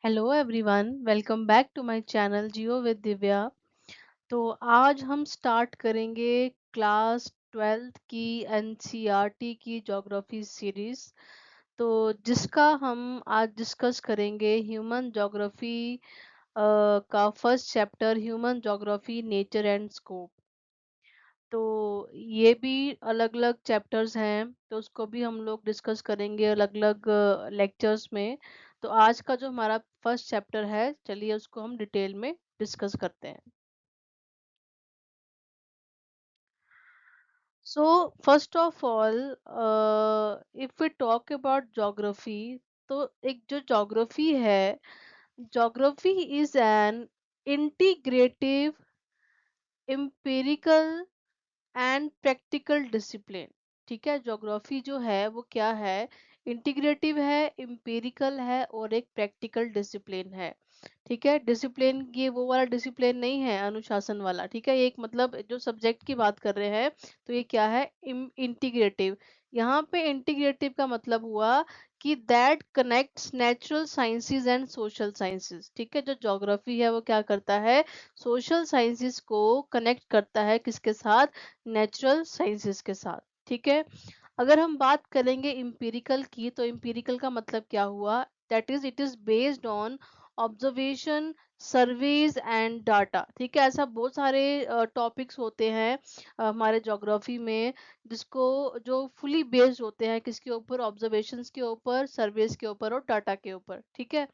Hello everyone, welcome back to my channel geo with Divya. तो आज हम स्टार्ट करेंगे क्लास ट्वेल्थ की एनसीईआरटी की ज्योग्राफी सीरीज। तो जिसका हम आज डिस्कस करेंगे ह्यूमन ज्योग्राफी का first chapter, human geography nature and scope. तो ये भी अलग अलग चैप्टर्स हैं, तो उसको भी हम लोग डिस्कस करेंगे अलग अलग लेक्चर्स में। तो आज का जो हमारा फर्स्ट चैप्टर है, चलिए उसको हम डिटेल में डिस्कस करते हैं। So first of all, if we talk about geography, तो एक जो ज्योग्राफी है, geography is an integrative, empirical and practical discipline. ठीक है, ज्योग्राफी जो है वो क्या है, इंटीग्रेटिव है, एम्पिरिकल है और एक प्रैक्टिकल डिसिप्लिन है। ठीक है, डिसिप्लिन ये वो वाला डिसिप्लिन नहीं है अनुशासन वाला। ठीक है, ये एक मतलब जो सब्जेक्ट की बात कर रहे हैं, तो ये क्या है, इंटीग्रेटिव। यहाँ पे इंटीग्रेटिव का मतलब हुआ कि that connects natural sciences and social sciences. ठीक है, जो ज्योग्राफी है वो क्या करता है, सोशल साइंसेस को कनेक्ट करता है किसके साथ, नेचुरल साइंसेस के साथ। ठीक है, अगर हम बात करेंगे इम्पीरिकल की, तो इम्पीरिकल का मतलब क्या हुआ, that is it is based on observation, surveys and data. ठीक है, ऐसा बहुत सारे टॉपिक्स होते हैं हमारे ज्योग्राफी में, जिसको जो फुली बेस्ड होते हैं किसके ऊपर, ऑब्जर्वेशंस के ऊपर, सर्वेज के ऊपर और डाटा के ऊपर। ठीक है,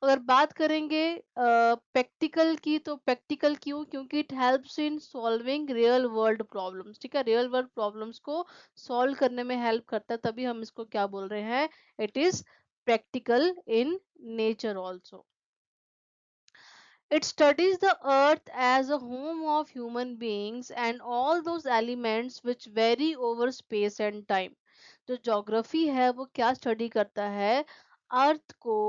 अगर बात करेंगे प्रैक्टिकल की, तो प्रैक्टिकल क्यों, क्योंकि it helps in solving real world problems. ठीक है, रियल वर्ल्ड प्रॉब्लम्स को सॉल्व करने में हेल्प करता है, तभी हम इसको क्या बोल रहे हैं, it is practical in nature also. It studies the earth as a home of human beings and all those elements which vary over space and time. जो ज्योग्राफी है वो क्या स्टडी करता है, अर्थ को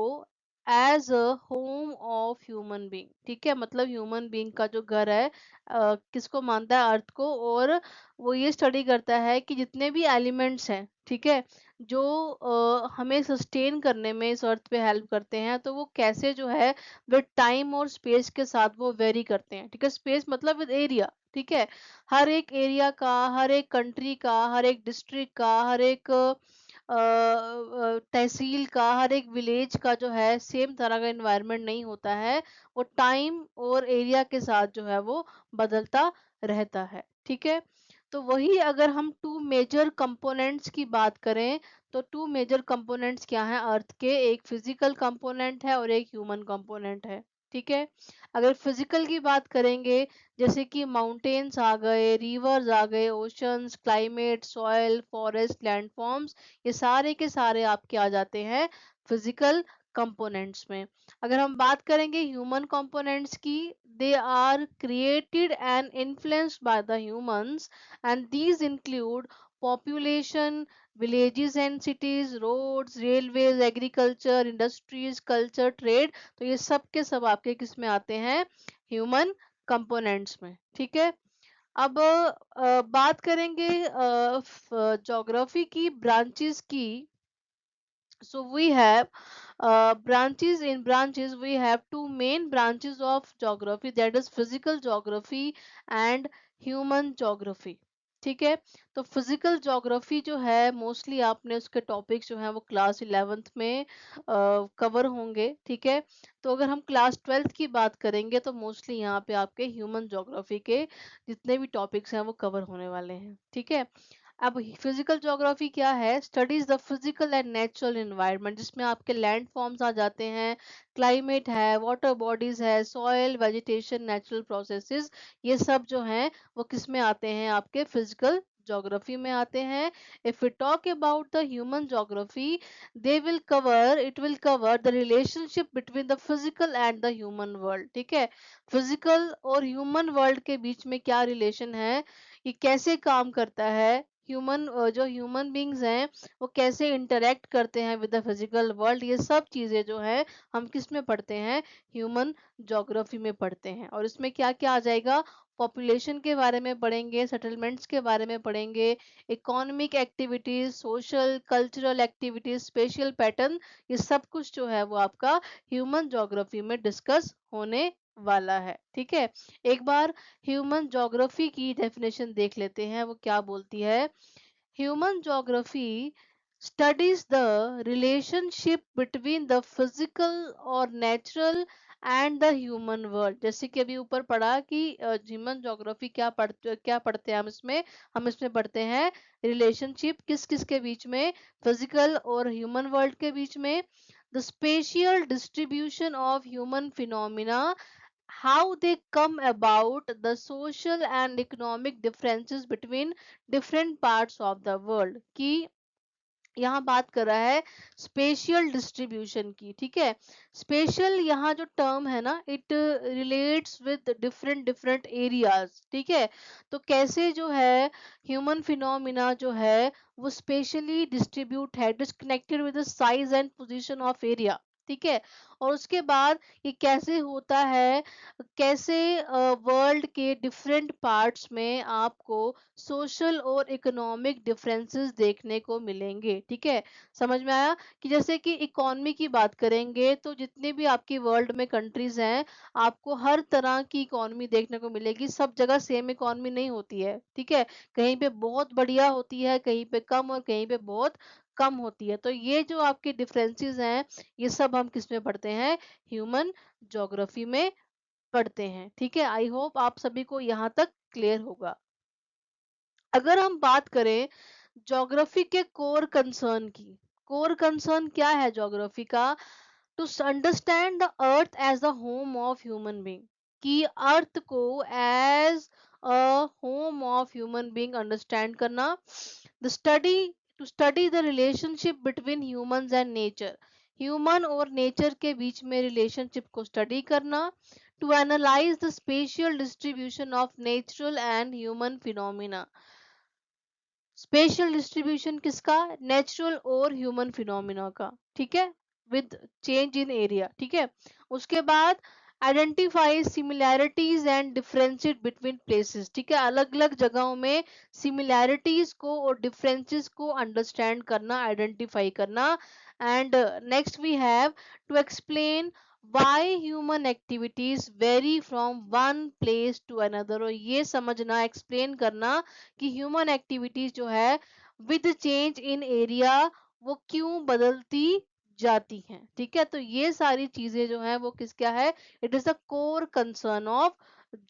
as a home of human being. ठीक है, मतलब ह्यूमन बीइंग का जो घर है, किसको मानता है, अर्थ को। और वो ये स्टडी करता है कि जितने भी एलिमेंट्स हैं, ठीक है, जो हमें सस्टेन करने में इस अर्थ पे हेल्प करते हैं, तो वो कैसे जो है विद टाइम और स्पेस के साथ वो वेरी करते हैं। ठीक है, स्पेस मतलब विद एरिया। ठीक है, हर एक एरिया का, हर एक कंट्री का, हर एक डिस्ट्रिक्ट का, हर एक तहसील का, हर एक विलेज का जो है सेम तरह का एनवायरनमेंट नहीं होता है। वो टाइम और एरिया के साथ जो है वो बदलता रहता है। ठीक है, तो वही अगर हम टू मेजर कंपोनेंट्स की बात करें, तो टू मेजर कंपोनेंट्स क्या हैं अर्थ के, एक फिजिकल कंपोनेंट है और एक ह्यूमन कंपोनेंट है। ठीक है, अगर फिजिकल की बात करेंगे, जैसे कि माउंटेन्स आ गए, रिवर्स आ गए, oceans, climate, soil, forest, landforms, ये सारे के सारे आपके आ जाते हैं फिजिकल कंपोनेंट्स में। अगर हम बात करेंगे ह्यूमन कंपोनेंट्स की, they are created and influenced by the humans, and these include population, villages and cities, roads, railways, agriculture, industries, culture, trade। तो ये सब के सब आपके किस में आते हैं, ह्यूमन कंपोनेंट्स में। ठीक है, अब बात करेंगे ज्योग्राफी की ब्रांचेस की। So we have branches. In branches we have two main branches of geography, that is physical geography and human geography। ठीक है, तो फिजिकल ज्योग्राफी जो है मोस्टली आपने उसके टॉपिक्स जो हैं वो क्लास 11th में कवर होंगे। ठीक है, तो अगर हम क्लास 12th की बात करेंगे, तो मोस्टली यहाँ पे आपके ह्यूमन ज्योग्राफी के जितने भी टॉपिक्स हैं वो कवर होने वाले हैं। ठीक है, अब फिजिकल ज्योग्राफी क्या है, studies the physical and natural environment, जिसमें आपके लैंड फॉर्म्स आ जाते हैं, क्लाइमेट है, वाटर बॉडीज है, सॉइल, वेजिटेशन, नेचुरल प्रोसेसेस, ये सब जो हैं वो किस में आते हैं, आपके फिजिकल ज्योग्राफी में आते हैं। If we talk about the human geography, they will cover it will cover the relationship between the physical and the human world. ठीक है, फिजिकल और ह्यूमन वर्ल्ड के बीच में क्या रिलेशन है, ये कैसे काम करता है, जो ह्यूमन बींग्स हैं वो कैसे इंटरेक्ट करते हैं विद द फिजिकल वर्ल्ड, ये सब चीज़ें जो है हम किस में पढ़ते हैं, ह्यूमन ज्योग्राफी में पढ़ते हैं। और इसमें क्या क्या आ जाएगा, पॉपुलेशन के बारे में पढ़ेंगे, सेटलमेंट्स के बारे में पढ़ेंगे, economic activities, social cultural activities, special pattern, ये सब कुछ जो है वो आपका ह्यूमन ज्योग्राफी में डिस्कस होने वाला है। ठीक है, एक बार ह्यूमन ज्योग्राफी की डेफिनेशन देख लेते हैं, वो क्या बोलती है। Human geography studies the relationship between the physical और natural and the human world. जैसे कि अभी ऊपर पढ़ा कि ह्यूमन ज्योग्राफी क्या पढ़ते हैं हम इसमें पढ़ते हैं रिलेशनशिप किस किस के बीच में, फिजिकल और ह्यूमन वर्ल्ड के बीच में, the spatial distribution of human phenomena, how they come about, the social and economic differences between different parts of the world। कि यहाँ बात कर रहा है स्पेशियल डिस्ट्रीब्यूशन की। ठीक है, स्पेशल यहाँ जो टर्म है ना, it relates with different different areas. ठीक है, तो कैसे जो है ह्यूमन फिनोमिना जो है वो स्पेशली डिस्ट्रीब्यूट है, disconnected with the size and position of area. ठीक है, और उसके बाद ये कैसे होता है, कैसे वर्ल्ड के डिफरेंट पार्ट्स में आपको सोशल और इकोनॉमिक डिफरेंसेस देखने को मिलेंगे। ठीक है, समझ में आया कि जैसे कि इकोनॉमी की बात करेंगे तो जितने भी आपकी वर्ल्ड में कंट्रीज हैं, आपको हर तरह की इकोनॉमी देखने को मिलेगी, सब जगह सेम इकोनॉमी नहीं होती है। ठीक है, कहीं पे बहुत बढ़िया होती है, कहीं पे कम, और कहीं पे बहुत कम होती है। तो ये जो आपके डिफरेंसेस हैं, ये सब हम किस में पढ़ते हैं, ह्यूमन ज्योग्राफी में पढ़ते हैं। ठीक है, आई होप आप सभी को यहाँ तक क्लियर होगा। अगर हम बात करें ज्योग्राफी के कोर कंसर्न की, कोर कंसर्न क्या है ज्योग्राफी का, to understand the earth as the home of human being, कि अर्थ को as a home of human being understand करना, the study to study the relationship between humans and nature, human और nature के बीच में relationship को study करना, to analyse the spatial distribution of natural and human phenomena, special distribution किसका, natural और human phenomena का। ठीक है, विद चेंज इन एरिया। ठीक है, उसके बाद identify similarities and differences between places. ठीक है, अलग अलग जगहों में सिमिलैरिटीज को और डिफरेंसेस को अंडरस्टैंड करना, आइडेंटिफाई करना। And next we have to explain why human activities vary from one place to another, और ये समझना, एक्सप्लेन करना कि ह्यूमन एक्टिविटीज जो है विद चेंज इन एरिया वो क्यों बदलती जाती हैं। ठीक है, तो ये सारी चीजें जो है वो किस क्या है, it is the core concern of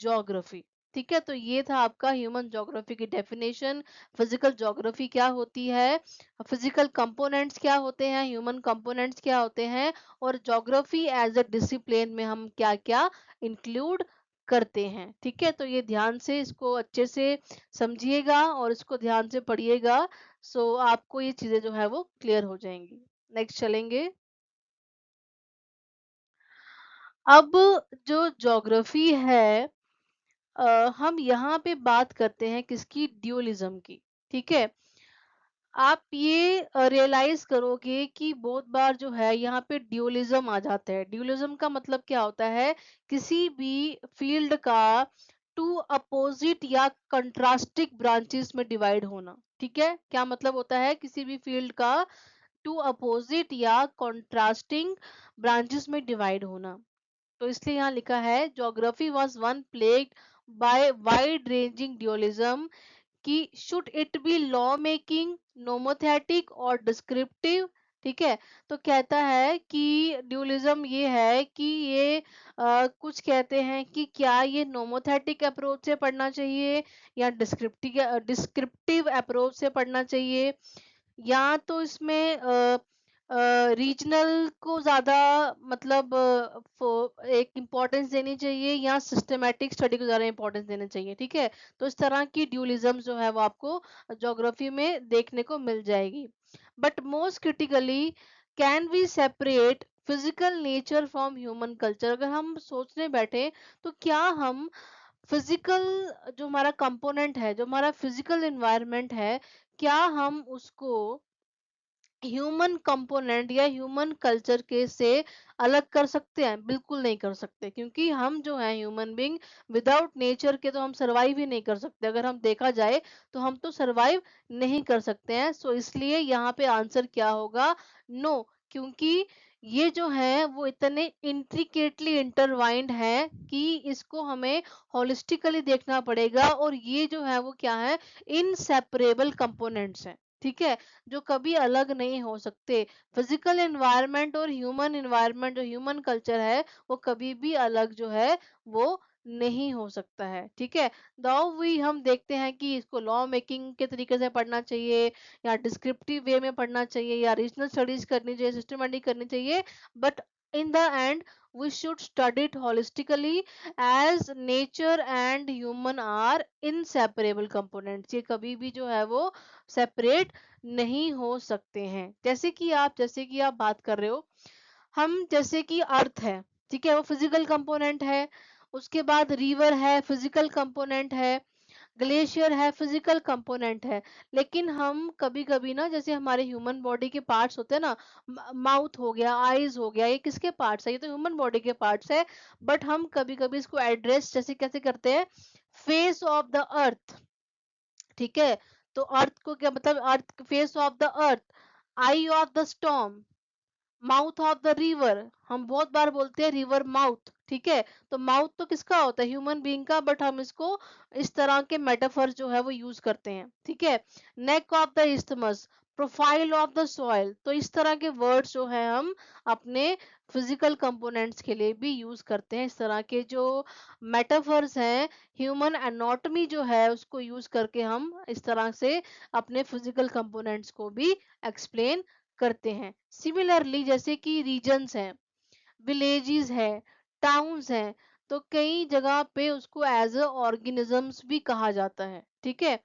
geography. ठीक है, तो ये था आपका ह्यूमन ज्योग्राफी की डेफिनेशन। फिजिकल ज्योग्राफी क्या होती है, फिजिकल कंपोनेंट्स क्या होते हैं, ह्यूमन कंपोनेंट्स क्या होते हैं, और ज्योग्राफी एज अ डिसिप्लिन में हम क्या क्या इंक्लूड करते हैं। ठीक है, तो ये ध्यान से इसको अच्छे से समझिएगा और इसको ध्यान से पढ़िएगा, सो आपको ये चीजें जो है वो क्लियर हो जाएंगी। नेक्स्ट चलेंगे। अब जो ज्योग्राफी है, हम यहाँ पे बात करते हैं किसकी, ड्यूलिज्म की। ठीक है, आप ये रियलाइज करोगे कि बहुत बार जो है यहाँ पे ड्यूलिज्म आ जाता है। ड्यूलिज्म का मतलब क्या होता है, किसी भी फील्ड का टू अपोजिट या कंट्रास्टिक ब्रांचेस में डिवाइड होना। ठीक है, क्या मतलब होता है, किसी भी फील्ड का टू अपोजिट या कंट्रास्टिंग ब्रांचेस में डिवाइड होना। तो इसलिए यहाँ लिखा है geography was one plagued by wide ranging dualism, कि should it be law making, nomothetic और डिस्क्रिप्टिव। ठीक है, तो कहता है कि ड्यूलिज्म ये है कि ये कुछ कहते हैं कि क्या ये नोमोथेटिक अप्रोच से पढ़ना चाहिए या डिस्क्रिप्टिव डिस्क्रिप्टिव अप्रोच से पढ़ना चाहिए, या तो इसमें रीजनल को ज्यादा मतलब एक इम्पोर्टेंस देनी चाहिए, या सिस्टमेटिक स्टडी को ज्यादा इम्पोर्टेंस देना चाहिए। ठीक है, तो इस तरह की ड्यूलिज्म जो है वो आपको ज्योग्राफी में देखने को मिल जाएगी। But most critically, can we separate physical nature from human culture, अगर हम सोचने बैठे तो क्या हम फिजिकल जो हमारा कंपोनेंट है, जो हमारा फिजिकल एनवायरनमेंट है, क्या हम उसको ह्यूमन कंपोनेंट या ह्यूमन कल्चर के से अलग कर सकते हैं? बिल्कुल नहीं कर सकते, क्योंकि हम जो है ह्यूमन बीइंग, विदाउट नेचर के तो हम सरवाइव ही नहीं कर सकते। अगर हम देखा जाए तो हम तो सरवाइव नहीं कर सकते हैं। सो इसलिए यहाँ पे आंसर क्या होगा? नो। क्योंकि ये जो है वो इतने इंट्रिकेटली इंटरवाइंड है कि इसको हमें होलिस्टिकली देखना पड़ेगा, और ये जो है वो क्या है, इनसेपरेबल कंपोनेंट्स हैं। ठीक है, जो कभी अलग नहीं हो सकते। फिजिकल एनवायरनमेंट और ह्यूमन एनवायरनमेंट, जो ह्यूमन कल्चर है, वो कभी भी अलग जो है वो नहीं हो सकता है। ठीक है, दाउ भी हम देखते हैं कि इसको लॉ मेकिंग के तरीके से पढ़ना चाहिए, या डिस्क्रिप्टिव वे में पढ़ना चाहिए, या रीजनल स्टडीज करनी चाहिए, सिस्टमेटिक करनी चाहिए, but in the end we should study it holistically, as nature and human are inseparable components। ये कभी भी जो है वो सेपरेट नहीं हो सकते हैं। जैसे कि आप बात कर रहे हो, हम जैसे कि अर्थ है, ठीक है, वो फिजिकल कंपोनेंट है। उसके बाद रिवर है, फिजिकल कंपोनेंट है। ग्लेशियर है, फिजिकल कंपोनेंट है। लेकिन हम कभी-कभी ना, जैसे हमारे ह्यूमन बॉडी के पार्ट्स होते हैं ना, माउथ हो गया, आईज हो गया, ये किसके पार्ट्स है? ये तो ह्यूमन बॉडी के पार्ट्स है। बट हम कभी-कभी इसको एड्रेस जैसे कैसे करते हैं? Face of the earth. ठीक है, तो अर्थ को क्या मतलब? Earth, face of the earth, eye of the storm, mouth of the river. हम बहुत बार बोलते हैं रिवर माउथ। ठीक है, तो माउथ तो किसका होता है? ह्यूमन बीइंग का, बट हम इसको इस तरह के मेटाफर जो है वो यूज करते हैं। ठीक है, neck of the isthmus, profile of the soil. तो इस तरह के वर्ड्स जो है हम अपने फिजिकल कंपोनेंट्स के लिए भी यूज करते हैं। इस तरह के जो मेटाफर्स हैं, ह्यूमन एनाटॉमी जो है उसको यूज करके हम इस तरह से अपने फिजिकल कंपोनेंट्स को भी एक्सप्लेन करते हैं। सिमिलरली जैसे कि रीजन्स हैं, विलेजेस है, टाउन्स हैं, तो कई जगह पे उसको एज अ ऑर्गेनिजम्स भी कहा जाता है। ठीक है,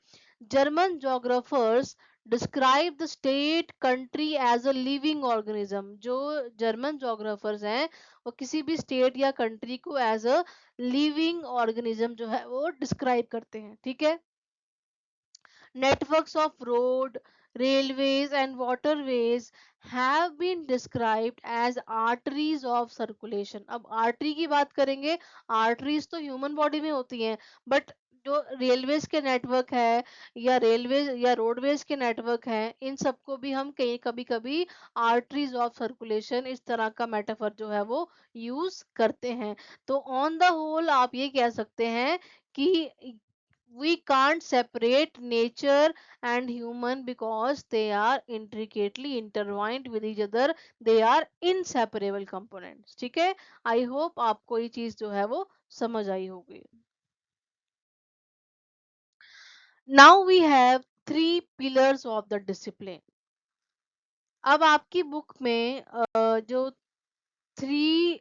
German geographers describe the state country as a living organism. जो जर्मन जोग्राफर्स हैं, वो किसी भी स्टेट या कंट्री को एज अ लिविंग ऑर्गेनिज्म जो है वो डिस्क्राइब करते हैं। ठीक है, networks of road, railways and waterways have been described as arteries of circulation। अब आर्टरी की बात करेंगे, आर्टरीज तो ह्यूमन बॉडी में होती हैं, बट जो रेलवेज के नेटवर्क है, या रेलवेज या रोडवेज के नेटवर्क हैं, इन सबको भी हम कहीं कभी कभी आर्टरीज ऑफ सर्कुलेशन, इस तरह का मेटाफर जो है वो यूज करते हैं। तो ऑन द होल आप ये कह सकते हैं कि we can't separate nature and human because they are intricately intertwined with each other, they are inseparable components। ठीक है, आई होप आपको ये चीज जो है वो समझ आई होगी। Now we have three pillars of the discipline. अब आपकी बुक में जो थ्री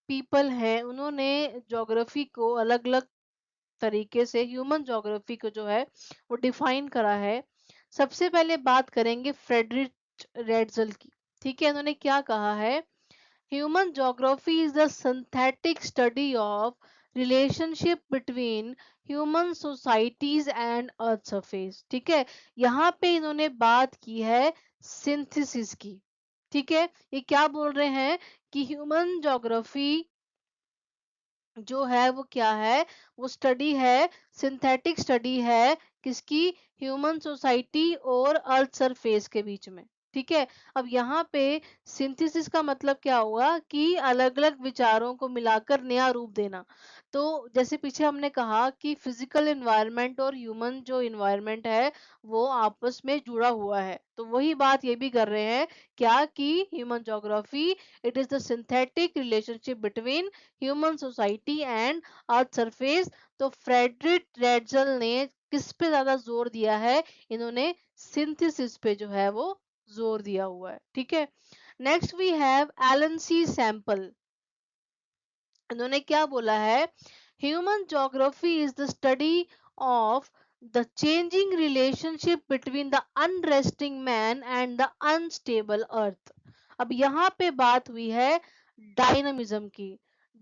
पीपल हैं, उन्होंने ज्योग्राफी को अलग अलग तरीके से, ह्यूमन ज्योग्राफी को जो है वो डिफाइन करा है। सबसे पहले बात करेंगे फ्रेडरिक रेडजल की। ठीक है, उन्होंने क्या कहा है? Human geography is the synthetic study of relationship between human societies and earth surface. ठीक है, यहाँ पे इन्होंने बात की है सिंथेसिस की। ठीक है, ये क्या बोल रहे हैं कि ह्यूमन ज्योग्राफी जो है वो क्या है? वो स्टडी है, सिंथेटिक स्टडी है, किसकी? ह्यूमन सोसाइटी और अर्थ सरफेस के बीच में। ठीक है, अब यहाँ पे सिंथेसिस का मतलब क्या हुआ कि अलग अलग विचारों को मिलाकर नया रूप देना। तो जैसे पीछे हमने कहा कि फिजिकल एनवायरनमेंट और ह्यूमन जो एनवायरनमेंट है वो आपस में जुड़ा हुआ है, तो वही बात ये भी कर रहे हैं, क्या कि human geography, it is the synthetic relationship between human society and earth surface. तो फ्रेडरिक रेडजल ने किस पे ज्यादा जोर दिया है? इन्होंने सिंथेसिस पे जो है वो जोर दिया हुआ है। ठीक है, next we have Ellen C Semple. इन्होंने क्या बोला है? Human geography is the study of the changing relationship between the unresting man and the unstable earth. अब यहाँ पे बात हुई है डायनामिज्म की।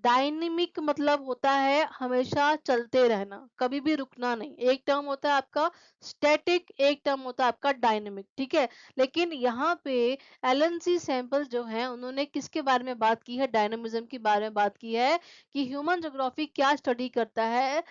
डायनेमिक मतलब होता है हमेशा चलते रहना, कभी भी रुकना नहीं। एक टर्म होता है आपका स्टैटिक, एक टर्म होता है आपका डायनेमिक, ठीक है। लेकिन यहाँ पे एलन सी सैंपल जो है उन्होंने किसके बारे में बात की है, डायनेमिज्म के बारे में बात की है कि ह्यूमन ज्योग्राफी क्या स्टडी करता है,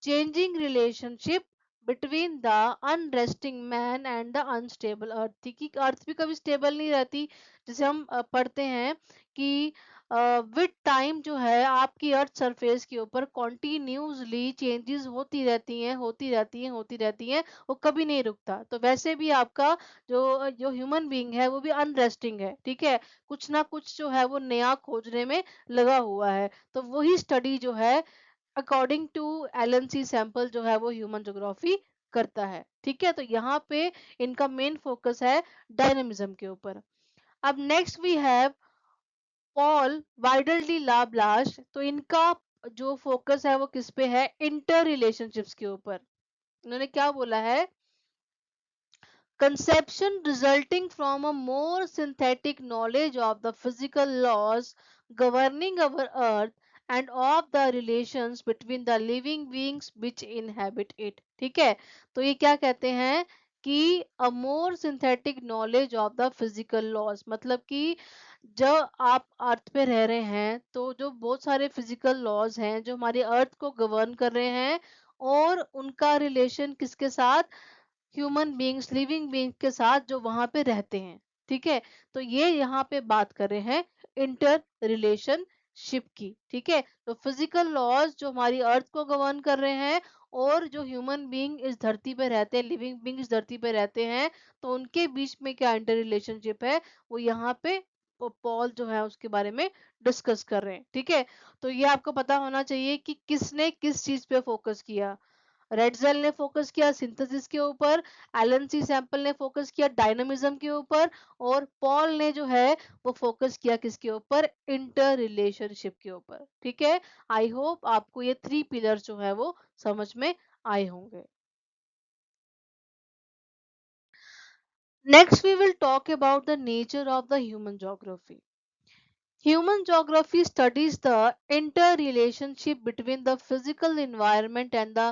changing relationship between the unresting man and the unstable earth, ठीक है। अर्थ भी कभी स्टेबल नहीं रहती, जैसे हम पढ़ते हैं कि विद टाइम जो है आपकी अर्थ सरफेस के ऊपर कॉन्टिन्यूसली चेंजेस होती रहती हैं, होती रहती हैं, होती रहती हैं, वो कभी नहीं रुकता। तो वैसे भी आपका जो जो ह्यूमन बीइंग है वो भी अनरेस्टिंग है, ठीक है। कुछ ना कुछ जो है वो नया खोजने में लगा हुआ है। तो वही स्टडी जो है according to Ellen C Semple जो है वो ह्यूमन ज्योग्राफी करता है, ठीक है। तो यहाँ पे इनका मेन फोकस है डायनेमिज्म के ऊपर। अब नेक्स्ट वी हैव पॉल वाइडलडी लाब्लाश, तो इनका जो फोकस है वो किस पे है, इंटर रिलेशनशिप्स के ऊपर। इन्होंने क्या बोला है, conception resulting from a more synthetic knowledge of the physical laws governing our earth and of the relations between the living beings which inhabit it, ठीक है। तो ये क्या कहते हैं कि a more synthetic knowledge of the physical laws, मतलब कि जब आप अर्थ पे रह रहे हैं तो जो बहुत सारे फिजिकल लॉज हैं जो हमारी अर्थ को गवर्न कर रहे हैं, और उनका रिलेशन किसके साथ, ह्यूमन बीइंग्स, लिविंग बीइंग के साथ जो वहां पे रहते हैं, ठीक है। तो ये यहाँ पे बात कर रहे हैं इंटर रिलेशनशिप की, ठीक है। तो फिजिकल लॉज जो हमारी अर्थ को गवर्न कर रहे हैं, और जो ह्यूमन बीइंग इस धरती पे रहते हैं, लिविंग बीइंग इस धरती पे रहते हैं, तो उनके बीच में क्या इंटर रिलेशनशिप है, वो यहाँ पे पॉल जो है उसके बारे में डिस्कस कर रहे हैं, ठीक है। तो ये आपको पता होना चाहिए कि किसने किस चीज पे फोकस किया। रेडजेल ने फोकस किया सिंथेसिस के ऊपर, एलन सी सैंपल ने फोकस किया डायनामिज्म के ऊपर, और पॉल ने जो है वो फोकस किया किसके ऊपर, इंटर रिलेशनशिप के ऊपर, ठीक है। आई होप आपको ये थ्री पिलर्स जो है वो समझ में आए होंगे। Next we will talk about the nature of the human geography. Human geography studies the interrelationship between the physical environment and the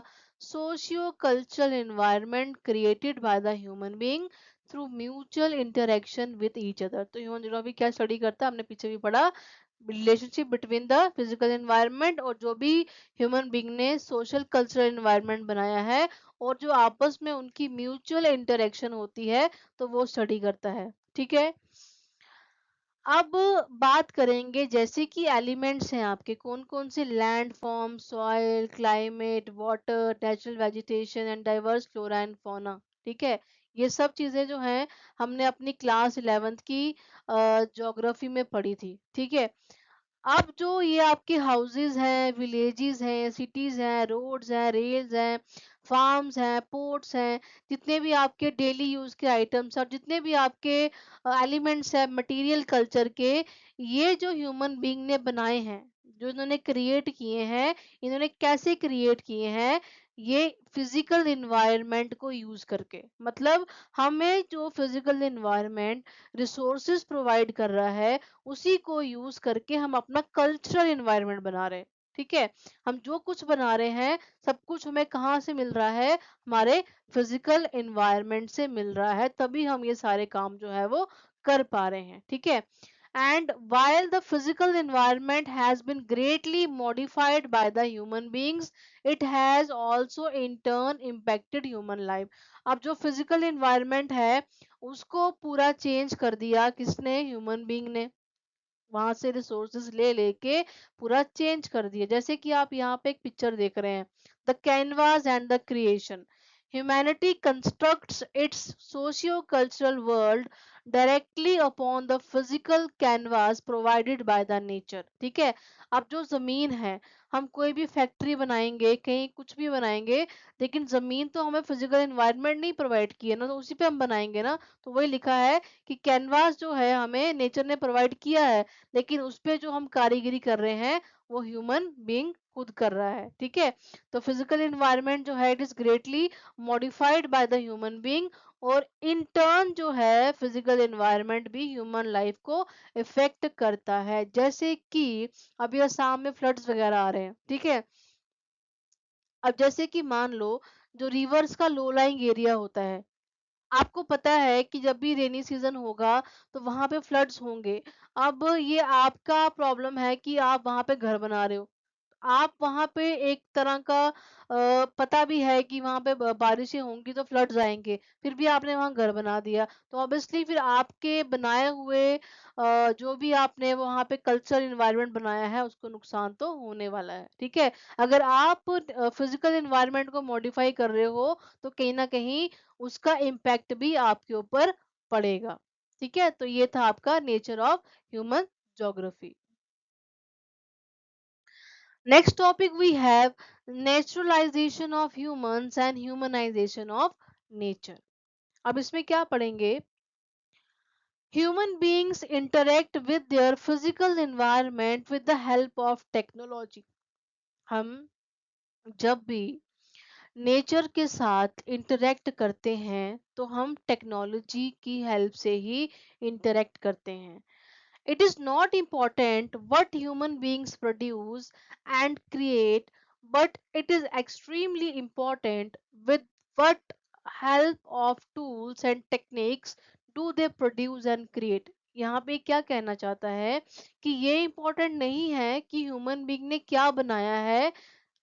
socio-cultural environment created by the human being through mutual interaction with each other। तो human geography क्या study करता है, हमने पीछे भी पढ़ा, relationship between the physical environment और जो भी ह्यूमन बीइंग ने सोशल कल्चरल एनवायरनमेंट बनाया है, और जो आपस में उनकी म्यूचुअल इंटरेक्शन होती है, तो वो स्टडी करता है, ठीक है। अब बात करेंगे जैसे कि एलिमेंट्स हैं आपके कौन कौन से, land form, soil, climate, water, natural vegetation and diverse flora and fauna, ठीक है। ये सब चीजें जो हैं हमने अपनी क्लास 11th की ज्योग्राफी में पढ़ी थी, ठीक है। अब जो ये आपके हाउसेस हैं, विलेजेस हैं, सिटीज हैं, रोड्स हैं, रेल्स हैं, फार्म्स हैं, पोर्ट्स हैं, जितने भी आपके डेली यूज के आइटम्स और जितने भी आपके एलिमेंट्स हैं मटेरियल कल्चर के, ये जो ह्यूमन बीइंग ने बनाए हैं, जो इन्होंने क्रिएट किए हैं, इन्होंने कैसे क्रिएट किए हैं, ये फिजिकल इन्वायरमेंट को यूज करके, मतलब हमें जो फिजिकल इन्वायरमेंट रिसोर्सेज प्रोवाइड कर रहा है, उसी को यूज करके हम अपना कल्चरल एनवायरनमेंट बना रहे हैं, ठीक है। हम जो कुछ बना रहे हैं सब कुछ हमें कहाँ से मिल रहा है, हमारे फिजिकल एनवायरनमेंट से मिल रहा है, तभी हम ये सारे काम जो है वो कर पा रहे हैं, ठीक है। And while the physical environment has been greatly modified by the human beings, it has also in turn impacted human life। अब जो physical environment है उसको पूरा चेंज कर दिया किसने, ह्यूमन बीइंग ने, वहां से रिसोर्सेज ले लेके पूरा चेंज कर दिया। जैसे कि आप यहाँ पे एक पिक्चर देख रहे हैं, the canvas and the creation, humanity constructs it's socio cultural world directly upon the physical canvas provided by the nature, ठीक है। अब जो जमीन है, हम कोई भी फैक्ट्री बनाएंगे, कहीं कुछ भी बनाएंगे, लेकिन जमीन तो हमें फिजिकल एनवायरनमेंट नहीं प्रोवाइड की है ना, तो उसी पे हम बनाएंगे ना। तो वही लिखा है कि कैनवास जो है हमें नेचर ने प्रोवाइड किया है, लेकिन उस पे जो हम कारीगरी कर रहे हैं वो ह्यूमन बीइंग खुद कर रहा है, ठीक है। तो फिजिकल एनवायरनमेंट जो है it is greatly modified by the human being, और इन टर्न जो है फिजिकल एनवायरनमेंट भी ह्यूमन लाइफ को इफेक्ट करता है। जैसे कि अभी असम में फ्लड्स वगैरह आ रहे हैं, ठीक है। अब जैसे कि मान लो जो रिवर्स का लो लाइंग एरिया होता है, आपको पता है कि जब भी रेनी सीजन होगा तो वहां पे फ्लड्स होंगे। अब ये आपका प्रॉब्लम है कि आप वहां पे घर बना रहे हो, आप वहाँ पे एक तरह का पता भी है कि वहाँ पे बारिशें होंगी तो फ्लड्स आएंगे, फिर भी आपने वहाँ घर बना दिया, तो ऑब्वियसली फिर आपके बनाए हुए जो भी आपने वहाँ पे कल्चरल इन्वायरमेंट बनाया है उसको नुकसान तो होने वाला है, ठीक है। अगर आप फिजिकल इन्वायरमेंट को मॉडिफाई कर रहे हो तो कहीं ना कहीं उसका इम्पैक्ट भी आपके ऊपर पड़ेगा, ठीक है। तो ये था आपका nature of human geography. Next topic we have naturalization of humans and humanization of nature. अब इसमें क्या पढ़ेंगे? Human beings interact with their physical environment with the help of technology. हम जब भी नेचर के साथ इंटरेक्ट करते हैं तो हम टेक्नोलॉजी की हेल्प से ही इंटरेक्ट करते हैं। It is not important what human beings produce and create, but it is extremely important with what help of tools and techniques do they produce and create. यहाँ पे क्या कहना चाहता है कि ये इम्पोर्टेंट नहीं है कि ह्यूमन बीइंग ने क्या बनाया है,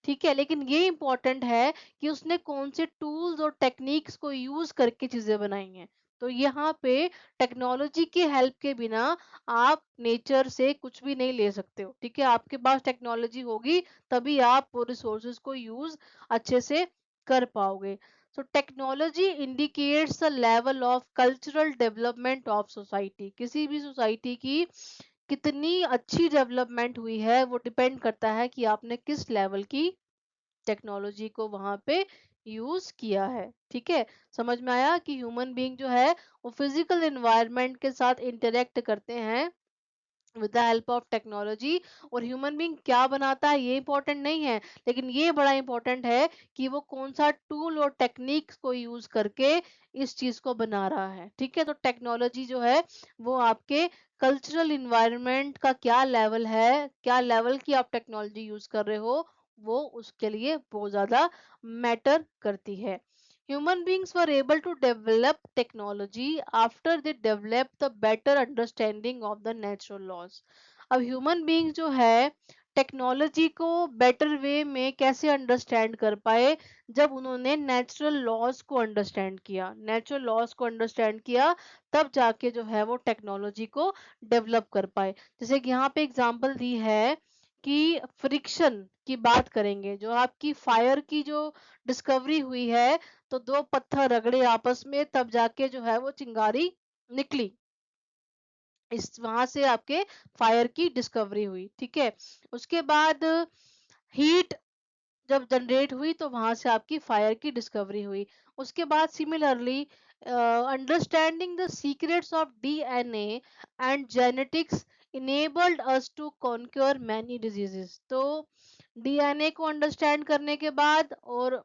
ठीक है, लेकिन ये इम्पोर्टेंट है कि उसने कौन से टूल्स और टेक्निक्स को यूज करके चीजें बनाई हैं। तो यहाँ पे टेक्नोलॉजी की हेल्प के बिना आप नेचर से कुछ भी नहीं ले सकते हो, ठीक है। आपके पास टेक्नोलॉजी होगी तभी आप वो रिसोर्सेज को यूज अच्छे से कर पाओगे। So technology indicates the level of cultural development of society. किसी भी सोसाइटी की कितनी अच्छी डेवलपमेंट हुई है वो डिपेंड करता है कि आपने किस लेवल की टेक्नोलॉजी को वहां पे यूज किया है, ठीक है। समझ में आया कि ह्यूमन बीइंग जो है वो फिजिकल एनवायरनमेंट के साथ इंटरेक्ट करते हैं with the help of technology. और ह्यूमन बीइंग क्या बनाता है ये इंपॉर्टेंट नहीं है, लेकिन ये बड़ा इंपॉर्टेंट है कि वो कौन सा टूल और टेक्निक्स को यूज करके इस चीज को बना रहा है, ठीक है। तो टेक्नोलॉजी जो है वो आपके कल्चरल इन्वायरमेंट का क्या लेवल है, क्या लेवल की आप टेक्नोलॉजी यूज कर रहे हो, वो उसके लिए बहुत ज्यादा मैटर करती है। Human beings were able to develop technology after they developed the better understanding of the natural laws. अब ह्यूमन बीइंग जो है टेक्नोलॉजी को बेटर वे में कैसे अंडरस्टैंड कर पाए, जब उन्होंने नेचुरल लॉज को अंडरस्टैंड किया, नेचुरल लॉज को अंडरस्टैंड किया, तब जाके जो है वो टेक्नोलॉजी को डेवलप कर पाए। जैसे कि यहाँ पे एग्जांपल दी है कि फ्रिक्शन की बात करेंगे, जो आपकी फायर की जो डिस्कवरी हुई है, तो दो पत्थर रगड़े आपस में तब जाके जो है वो चिंगारी निकली, इस वहां से आपके फायर की डिस्कवरी हुई, ठीक है। उसके बाद हीट जब जनरेट हुई तो वहां से आपकी फायर की डिस्कवरी हुई। उसके बाद similarly understanding the secrets of DNA and genetics enabled us to conquer many diseases. तो डीएनए को अंडरस्टैंड करने के बाद और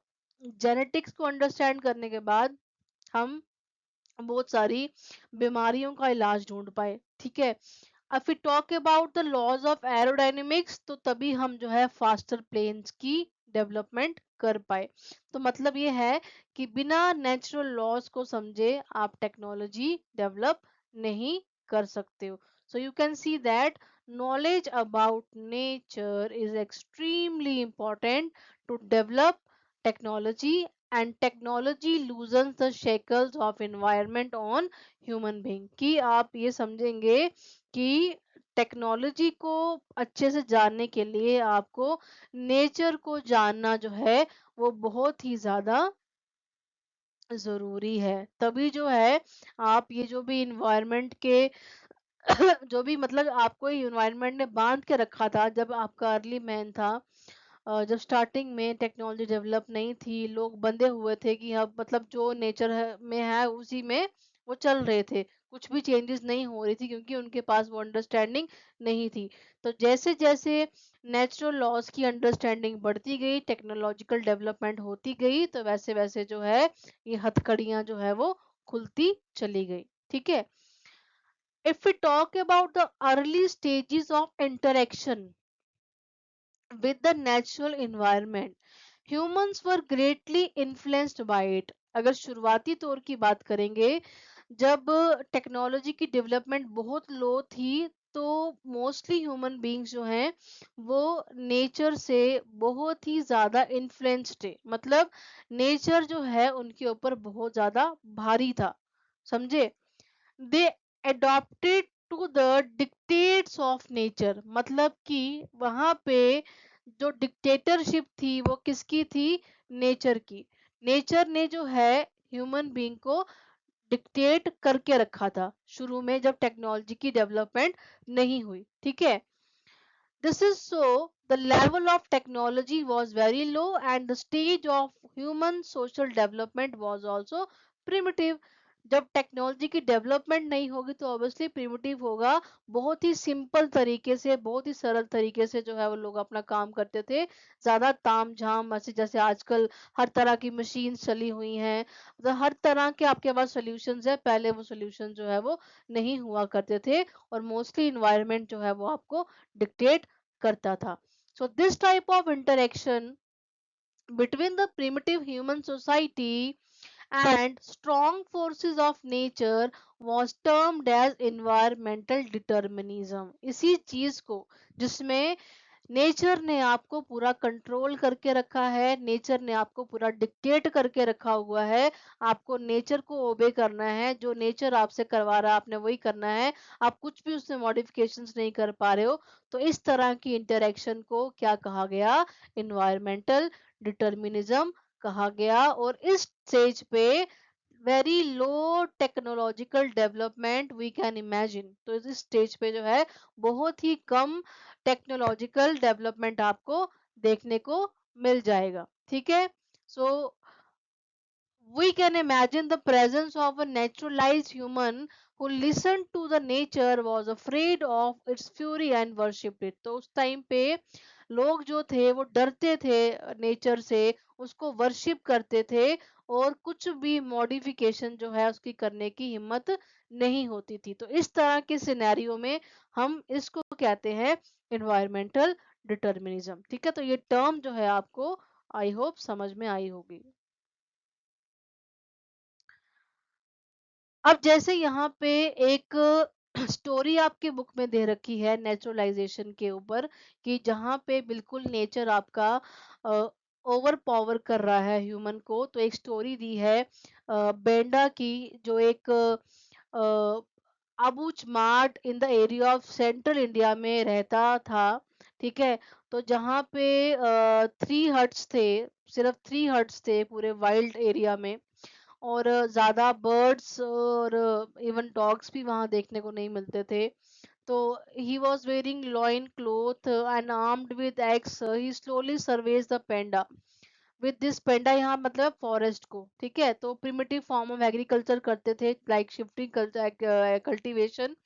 जेनेटिक्स को अंडरस्टैंड करने के बाद हम बहुत सारी बीमारियों का इलाज ढूंढ पाए, ठीक है। अब फिर talk about the laws of aerodynamics, तो तभी हम जो है फास्टर प्लेन्स की डेवलपमेंट कर पाए। तो मतलब ये है कि बिना नेचुरल लॉज को समझे आप टेक्नोलॉजी डेवलप नहीं कर सकते हो। So you can see that knowledge about nature is extremely important to develop technology, and technology loosens the shackles of environment on human being। कि आप ये समझेंगे कि टेक्नोलॉजी को अच्छे से जानने के लिए आपको नेचर को जानना जो है वो बहुत ही ज्यादा जरूरी है। तभी जो है आप ये जो भी इन्वायरमेंट के जो भी मतलब आपको इन्वायरमेंट ने बांध के रखा था जब आपका अर्ली मैन था, जब स्टार्टिंग में टेक्नोलॉजी डेवलप नहीं थी, लोग बंधे हुए थे कि अब मतलब जो नेचर है में है उसी में वो चल रहे थे, कुछ भी चेंजेस नहीं हो रही थी क्योंकि उनके पास वो अंडरस्टैंडिंग नहीं थी। तो जैसे जैसे नेचुरल लॉज की अंडरस्टैंडिंग बढ़ती गई, टेक्नोलॉजिकल डेवलपमेंट होती गई, तो वैसे वैसे जो है ये हथकड़ियां जो है वो खुलती चली गई। ठीक है। If we talk about the early stages of interaction with the natural environment, humans were greatly influenced by it। अगर शुरुआती तौर की बात करेंगे, जब टेक्नोलॉजी की डेवलपमेंट बहुत लो थी, तो मोस्टली ह्यूमन बीइंग्स जो हैं वो नेचर से बहुत ही ज़्यादा इन्फ्लुएंस्ड थे। मतलब नेचर जो है उनके ऊपर बहुत ज़्यादा भारी था, समझे। They adopted to the dictates of nature, मतलब कि वहां पे जो डिक्टेटरशिप थी वो किसकी थी? नेचर की। नेचर ने जो है ह्यूमन बीइंग को डिक्टेट करके रखा था शुरू में, जब टेक्नोलॉजी की डेवलपमेंट नहीं हुई। ठीक है। This is so the level of technology was very low and the stage of human social development was also primitive। जब टेक्नोलॉजी की डेवलपमेंट नहीं होगी तो ऑब्वियसली प्रिमिटिव होगा। बहुत ही सिंपल तरीके से, बहुत ही सरल तरीके से जो है वो लोग अपना काम करते थे। ज्यादा ताम झाम ऐसे, जैसे आजकल हर तरह की मशीन चली हुई हैं, मतलब हर तरह के आपके पास सॉल्यूशंस है, पहले वो सॉल्यूशन जो है वो नहीं हुआ करते थे। और मोस्टली इन्वायरमेंट जो है वो आपको डिक्टेट करता था। So this type of interaction between the primitive human society and strong forces of nature was termed as environmental determinism। इसी चीज को, जिसमें नेचर ने आपको पूरा कंट्रोल करके रखा है, नेचर ने आपको पूरा डिक्टेट करके रखा हुआ है, आपको नेचर को ओबे करना है, जो नेचर आपसे करवा रहा है आपने वही करना है, आप कुछ भी उसमें मॉडिफिकेशंस नहीं कर पा रहे हो। तो इस तरह की इंटरेक्शन को क्या कहा गया? इन्वायरमेंटल डिटर्मिनिज्म कहा गया। और इस स्टेज पे very low technological development we can imagine, तो इस स्टेज पे जो है बहुत ही कम टेक्नोलॉजिकल डेवलपमेंट आपको देखने को मिल जाएगा। ठीक है। सो we can imagine the presence of a naturalized human who listened to the nature, was afraid of its fury and worshipped it। तो उस टाइम पे लोग जो थे वो डरते थे नेचर से, उसको वर्शिप करते थे, और कुछ भी मॉडिफिकेशन जो है उसकी करने की हिम्मत नहीं होती थी। तो इस तरह के सिनेरियो में हम इसको कहते हैं एनवायरमेंटल डिटर्मिनिज्म। ठीक है। तो ये टर्म जो है आपको आई होप समझ में आई होगी। अब जैसे यहाँ पे एक स्टोरी आपके बुक में दे रखी है नेचुरलाइजेशन के ऊपर, कि जहाँ पे बिल्कुल नेचर आपका ओवर पावर कर रहा है ह्यूमन को। तो एक स्टोरी दी है बेंडा की, जो एक Abujh Marh in the area of central India में रहता था। ठीक है। तो जहाँ पे 3 हट्स थे, सिर्फ 3 हट्स थे पूरे वाइल्ड एरिया में, और ज़्यादा बर्ड्स और इवन डॉग्स भी वहाँ देखने को नहीं मिलते थे। तो he was wearing loin cloth and armed with axe, he slowly surveys the penda. With this penda यहाँ मतलब फॉरेस्ट को। ठीक है। तो प्रिमिटिव फॉर्म ऑफ एग्रीकल्चर करते थे, लाइक शिफ्टिंग कल्टीवेशन,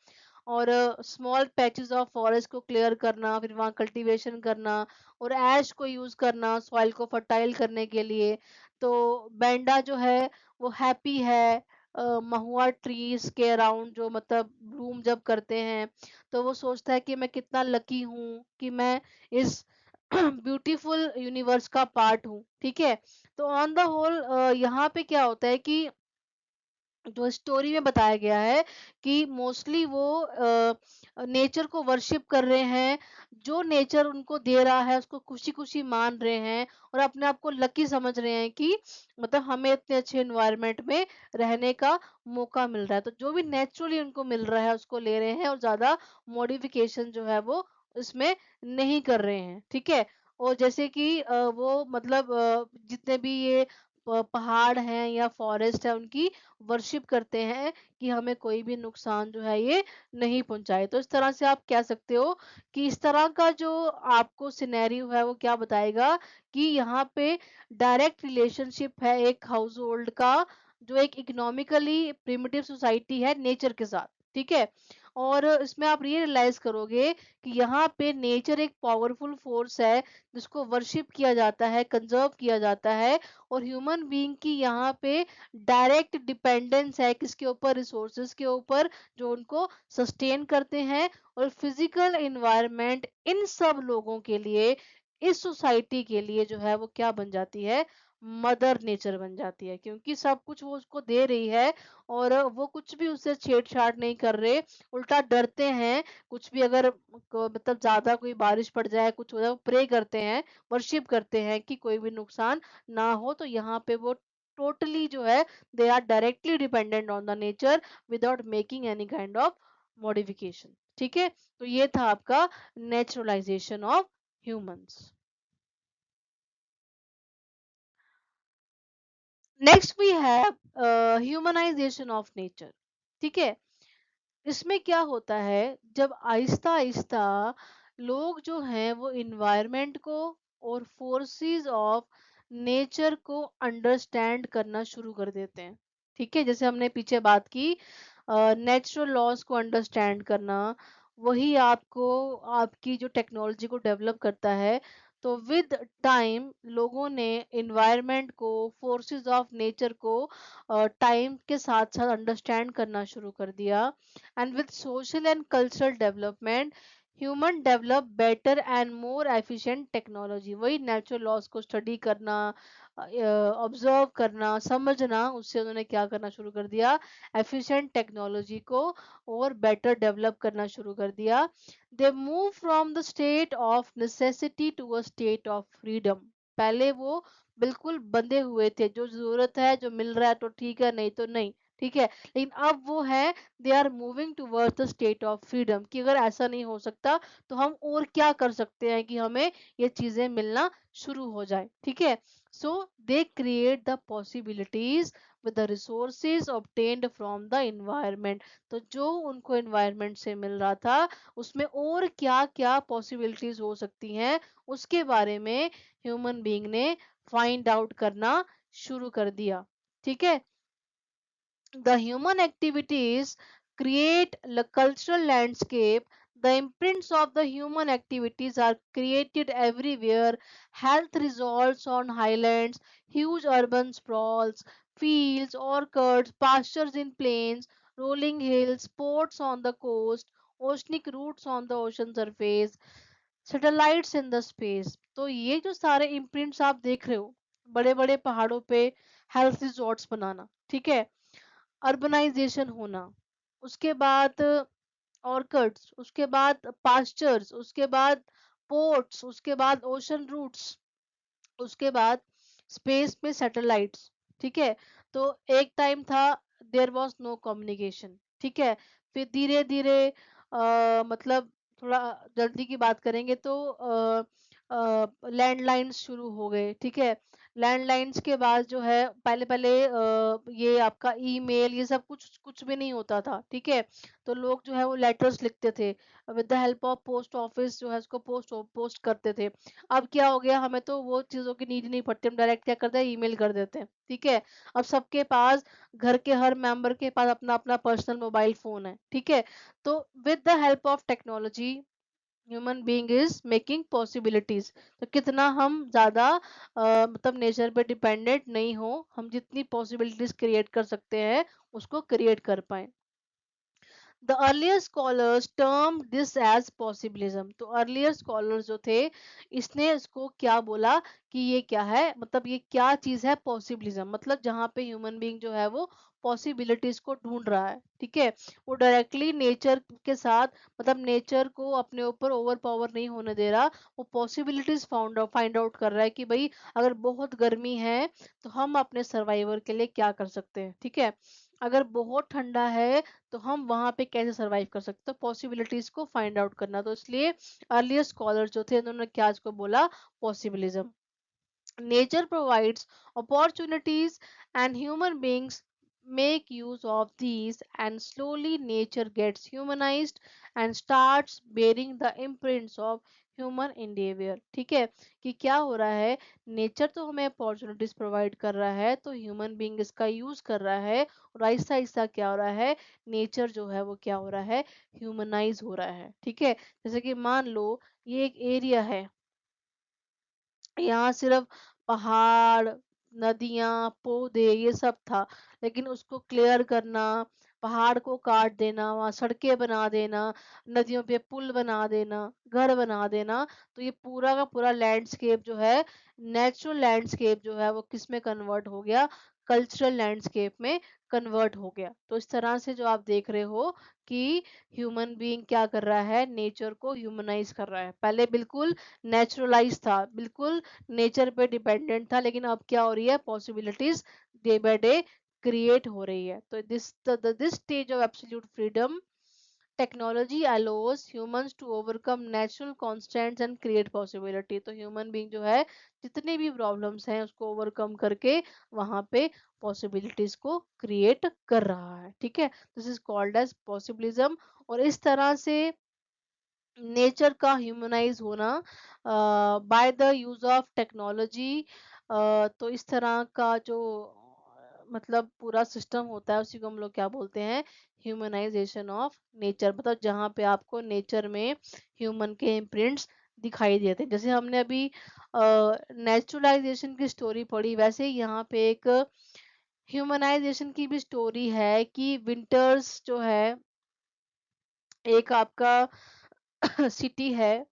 और स्मॉल पैचेस ऑफ फॉरेस्ट को क्लियर करना, फिर वहाँ कल्टीवेशन करना, और ऐश को यूज करना सॉइल को फर्टाइल करने के लिए। तो बैंडा जो है वो हैप्पी है महुआ ट्रीज के अराउंड, जो मतलब ब्लूम जब करते हैं, तो वो सोचता है कि मैं कितना लकी हूँ कि मैं इस ब्यूटीफुल यूनिवर्स का पार्ट हूँ। ठीक है। तो ऑन द होल यहाँ पे क्या होता है कि जो स्टोरी में बताया गया है कि मोस्टली वो नेचर को वर्शिप कर रहे हैं, जो नेचर उनको दे रहा है उसको खुशी खुशी मान रहे हैं, और अपने आप को लकी समझ रहे हैं कि मतलब हमें इतने अच्छे एनवायरनमेंट में रहने का मौका मिल रहा है। तो जो भी नेचुरली उनको मिल रहा है उसको ले रहे हैं, और ज्यादा मॉडिफिकेशन जो है वो इसमें नहीं कर रहे हैं। ठीक है। और जैसे कि वो मतलब जितने भी ये पहाड़ हैं या फॉरेस्ट है, उनकी वर्शिप करते हैं कि हमें कोई भी नुकसान जो है ये नहीं पहुंचाए। तो इस तरह से आप कह सकते हो कि इस तरह का जो आपको सिनेरियो है वो क्या बताएगा कि यहाँ पे डायरेक्ट रिलेशनशिप है एक हाउस होल्ड का, जो एक इकोनॉमिकली प्रिमिटिव सोसाइटी है नेचर के साथ। ठीक है। और इसमें आप रियलाइज करोगे कि यहाँ पे नेचर एक पावरफुल फोर्स है जिसको वर्शिप किया जाता है, कंजर्व किया जाता है, और ह्यूमन बीइंग की यहाँ पे डायरेक्ट डिपेंडेंस है किसके ऊपर, रिसोर्सेज के ऊपर, जो उनको सस्टेन करते हैं। और फिजिकल एनवायरनमेंट इन सब लोगों के लिए, इस सोसाइटी के लिए जो है वो क्या बन जाती है, मदर नेचर बन जाती है, क्योंकि सब कुछ वो उसको दे रही है और वो कुछ भी उससे छेड़छाड़ नहीं कर रहे, उल्टा डरते हैं। कुछ भी अगर मतलब ज्यादा कोई बारिश पड़ जाए, कुछ हो जाए, वो प्रे करते हैं, वर्शिप करते हैं कि कोई भी नुकसान ना हो। तो यहाँ पे वो टोटली जो है, they are directly dependent on the nature without making any kind of modification. ठीक है, तो ये था आपका naturalisation of humans. Next we have humanisation of nature. ठीक है, इसमें क्या होता है, जब आहिस्ता आहिस्ता लोग जो हैं वो इन्वायरमेंट को और फोर्सेस ऑफ नेचर को अंडरस्टैंड करना शुरू कर देते हैं। ठीक है, जैसे हमने पीछे बात की, नेचुरल लॉज को अंडरस्टैंड करना, वही आपको आपकी जो टेक्नोलॉजी को डेवलप करता है। तो विद टाइम लोगों ने इन्वायरमेंट को, फोर्सेस ऑफ नेचर को टाइम के साथ साथ अंडरस्टैंड करना शुरू कर दिया। And with social and cultural development, human develop better and more efficient technology. वही नेचुरल लॉज को स्टडी करना, ऑब्जर्व करना, समझना, उससे उन्होंने क्या करना शुरू कर दिया, एफिशिएंट टेक्नोलॉजी को और बेटर डेवलप करना शुरू कर दिया। They move from the state of necessity to a state of freedom. पहले वो बिल्कुल बंधे हुए थे, जो जरूरत है, जो मिल रहा है तो ठीक है, नहीं तो नहीं। ठीक है, लेकिन अब वो है, they are moving towards the state of freedom, कि अगर ऐसा नहीं हो सकता तो हम और क्या कर सकते हैं कि हमें ये चीजें मिलना शुरू हो जाए। ठीक है, so they create the possibilities with the resources obtained from the environment। तो जो उनको environment से मिल रहा था, उसमें और क्या क्या possibilities हो सकती हैं, उसके बारे में human being ने find out करना शुरू कर दिया। ठीक है, the human activities create the cultural landscape. The imprints of the human activities are created everywhere. Health results on highlands, huge urban sprawls, fields, orchards, pastures in plains, rolling hills, ports on the coast, oceanic routes on the ocean surface, satellites in the space। तो ये जो सारे imprints आप देख रहे हो, बड़े बड़े पहाड़ों पे हेल्थ रिजॉर्ट्स बनाना, ठीक है, अर्बनाइजेशन होना, उसके बाद ऑर्किड्स, उसके बाद पास्चर्स, उसके बाद पोर्ट्स, उसके बाद ओशन रूट्स, उसके बाद स्पेस में सैटेलाइट्स। ठीक है, तो एक टाइम था देयर वाज नो कम्युनिकेशन। ठीक है, फिर धीरे धीरे मतलब थोड़ा जल्दी की बात करेंगे तो लैंडलाइंस शुरू हो गए। ठीक है, लैंडलाइंस के बाद जो है, पहले पहले ये आपका ईमेल, ये सब कुछ कुछ भी नहीं होता था। ठीक है, तो लोग जो है वो लेटर्स लिखते थे, with the help of post office जो है उसको पोस्ट पोस्ट करते थे। अब क्या हो गया, हमें तो वो चीज़ों की नीड नहीं पड़ती, हम डायरेक्ट क्या करते हैं, ईमेल कर देते हैं। ठीक है, अब सबके पास, घर के हर मेंबर के पास अपना अपना पर्सनल मोबाइल फोन है। ठीक है, तो with the help of technology human being is making possibilities. तो कितना हम ज्यादा मतलब नेचर पे डिपेंडेंट नहीं हो, हम जितनी पॉसिबिलिटीज क्रिएट कर सकते हैं उसको क्रिएट कर पाए। The earlier scholars term this as possibilism. तो अर्लियर स्कॉलर्स जो थे, इसने इसको क्या बोला कि ये क्या है, मतलब ये क्या चीज है पॉसिबिलिज्म, मतलब जहाँ पे ह्यूमन बीइंग जो है वो पॉसिबिलिटीज को ढूंढ रहा है। ठीक है, वो डायरेक्टली नेचर के साथ, मतलब नेचर को अपने ऊपर ओवर पावर नहीं होने दे रहा, वो पॉसिबिलिटीज फाइंड आउट कर रहा है कि भाई अगर बहुत गर्मी है तो हम अपने सर्वाइवर के लिए क्या कर सकते हैं। ठीक है, अगर बहुत ठंडा है तो हम वहां पे कैसे सरवाइव कर सकते हैं, पॉसिबिलिटीज को फाइंड आउट करना। तो इसलिए अर्लियर स्कॉलर जो थे, उन्होंने क्या इसको बोला, possibilism. Nature provides opportunities and human beings make use of these, and slowly nature gets humanized and starts bearing the imprints of human endeavor। ठीक है, कि क्या हो रहा है, नेचर तो हमें अपॉर्चुनिटीज प्रोवाइड कर रहा है, तो ह्यूमन बीइंग इसका यूज कर रहा है, और आहिस्ता आहिस्ता क्या हो रहा है, नेचर जो है वो क्या हो रहा है, ह्यूमनाइज हो रहा है। ठीक है, जैसे कि मान लो ये एक एरिया है, यहाँ सिर्फ पहाड़, नदियाँ, पौधे ये सब था, लेकिन उसको क्लियर करना, पहाड़ को काट देना, वहाँ सड़कें बना देना, नदियों पे पुल बना देना, घर बना देना, तो ये पूरा का पूरा लैंडस्केप जो है, नेचुरल लैंडस्केप जो है वो किस में कन्वर्ट हो गया, कल्चरल लैंडस्केप में कन्वर्ट हो गया। तो इस तरह से जो आप देख रहे हो कि ह्यूमन बीइंग क्या कर रहा है, नेचर को ह्यूमनाइज कर रहा है। पहले बिल्कुल नेचुरलाइज था, बिल्कुल नेचर पे डिपेंडेंट था, लेकिन अब क्या हो रही है, possibilities day by day create हो रही है। तो this stage of absolute freedom, technology allows humans to overcome natural constants and create possibility. तो ह्यूमन बीइंग जो है, जितनी भी प्रॉब्लम्स हैं उसको ओवरकम करके वहां पे पॉसिबिलिटीज को क्रिएट कर रहा है। ठीक है, this is called as possibilism. और इस तरह से नेचर का ह्यूमनाइज होना by the use of technology, तो इस तरह का जो मतलब पूरा सिस्टम होता है, उसी को हम लोग क्या बोलते हैं, ह्यूमनाइजेशन ऑफ नेचर। मतलब जहाँ पे आपको नेचर में ह्यूमन के इम्प्रिंट्स दिखाई देते हैं। जैसे हमने अभी नेचुरलाइजेशन की स्टोरी पढ़ी, वैसे ही यहाँ पे एक ह्यूमनाइजेशन की भी स्टोरी है कि विंटर्स जो है, एक आपका सिटी है,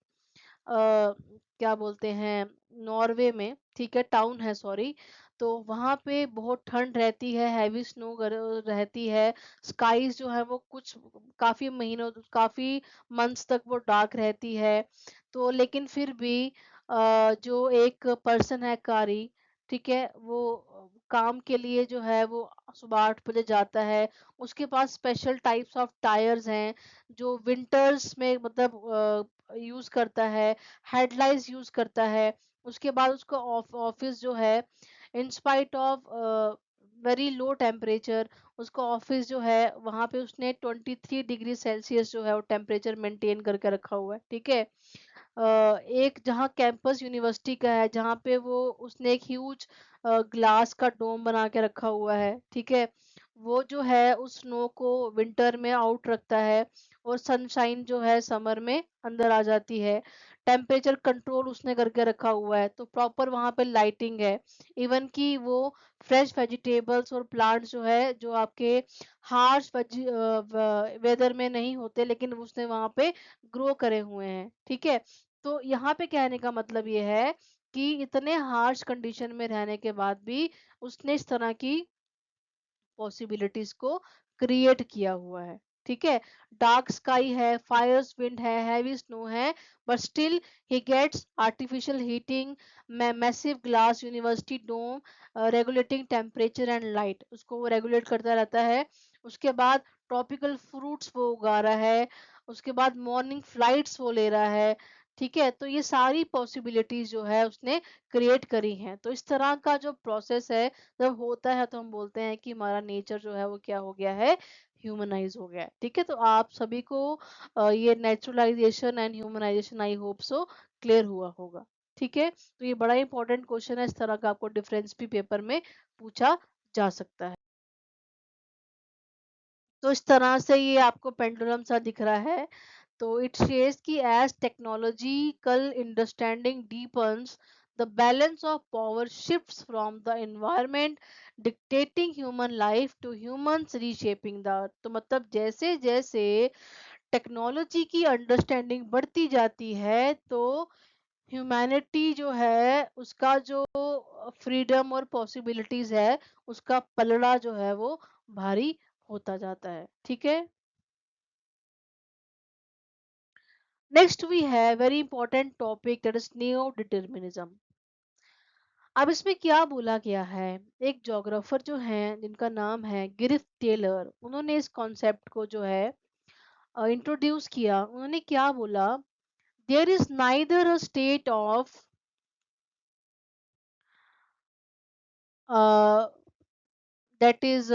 क्या बोलते हैं, नॉर्वे में, ठीक है, टाउन है सॉरी। तो वहाँ पे बहुत ठंड रहती है, हैवी स्नो रहती है, स्काईज जो है वो कुछ काफी महीनों, काफी मंथ्स तक वो डार्क रहती है। तो लेकिन फिर भी जो एक पर्सन है कारी, ठीक है, वो काम के लिए जो है वो सुबह 8 बजे जाता है। उसके पास स्पेशल टाइप्स ऑफ टायर्स हैं जो विंटर्स में मतलब यूज करता है, हेडलाइट्स यूज करता है। उसके बाद उसका ऑफिस जो है, in spite of very low temperature, उसका ऑफिस जो है वहां पे उसने 23 डिग्री सेल्सियस जो है वो टेम्परेचर मेंटेन करके रखा हुआ है। ठीक है, एक जहाँ कैंपस यूनिवर्सिटी का है, जहाँ पे वो उसने एक ह्यूज ग्लास का डोम बना के रखा हुआ है। ठीक है, वो जो है उस स्नो को विंटर में आउट रखता है, और सनशाइन जो है समर में अंदर आ जाती है। टेम्परेचर कंट्रोल उसने करके रखा हुआ है, तो प्रॉपर वहां पे लाइटिंग है। इवन कि वो फ्रेश वेजिटेबल्स और प्लांट्स जो है, जो आपके हार्श वेदर में नहीं होते, लेकिन उसने वहां पे ग्रो करे हुए हैं। ठीक है, तो यहाँ पे कहने का मतलब ये है कि इतने हार्श कंडीशन में रहने के बाद भी उसने इस तरह की पॉसिबिलिटीज को क्रिएट किया हुआ है। ठीक है, डार्क स्काई है, फायर्स विंड है, हैवी स्नो है, but still he gets artificial heating, massive glass university dome, regulating temperature and light, उसको वो रेगुलेट करता रहता है। उसके बाद ट्रॉपिकल फ्रूट्स वो उगा रहा है, उसके बाद मॉर्निंग फ्लाइट्स वो ले रहा है। ठीक है, तो ये सारी पॉसिबिलिटीज जो है उसने क्रिएट करी हैं। तो इस तरह का जो प्रोसेस है जब होता है, तो हम बोलते हैं कि हमारा नेचर जो है वो क्या हो गया है, ह्यूमनाइज हो गया है। ठीक है, तो आप सभी को ये naturalisation and humanisation I hope so clear हुआ होगा। ठीक है, तो ये बड़ा इंपॉर्टेंट क्वेश्चन है, इस तरह का आपको डिफरेंस भी पेपर में पूछा जा सकता है। तो इस तरह से ये आपको पेंडुलम सा दिख रहा है। तो इट शेयर्स कि as technological understanding deepens, the balance of power shifts from the environment dictating human life to humans reshaping the earth. तो मतलब जैसे जैसे टेक्नोलॉजी की अंडरस्टैंडिंग बढ़ती जाती है, तो ह्यूमैनिटी जो है उसका जो फ्रीडम और पॉसिबिलिटीज है, उसका पलड़ा जो है वो भारी होता जाता है। ठीक है, नेक्स्ट वी है very important topic, that is neo determinism. अब इसमें क्या बोला गया है, एक जोग्राफर जो हैं जिनका नाम है गिरिफ टेलर, उन्होंने इस कॉन्सेप्ट को जो है इंट्रोड्यूस किया। उन्होंने क्या बोला, there is neither a state of that is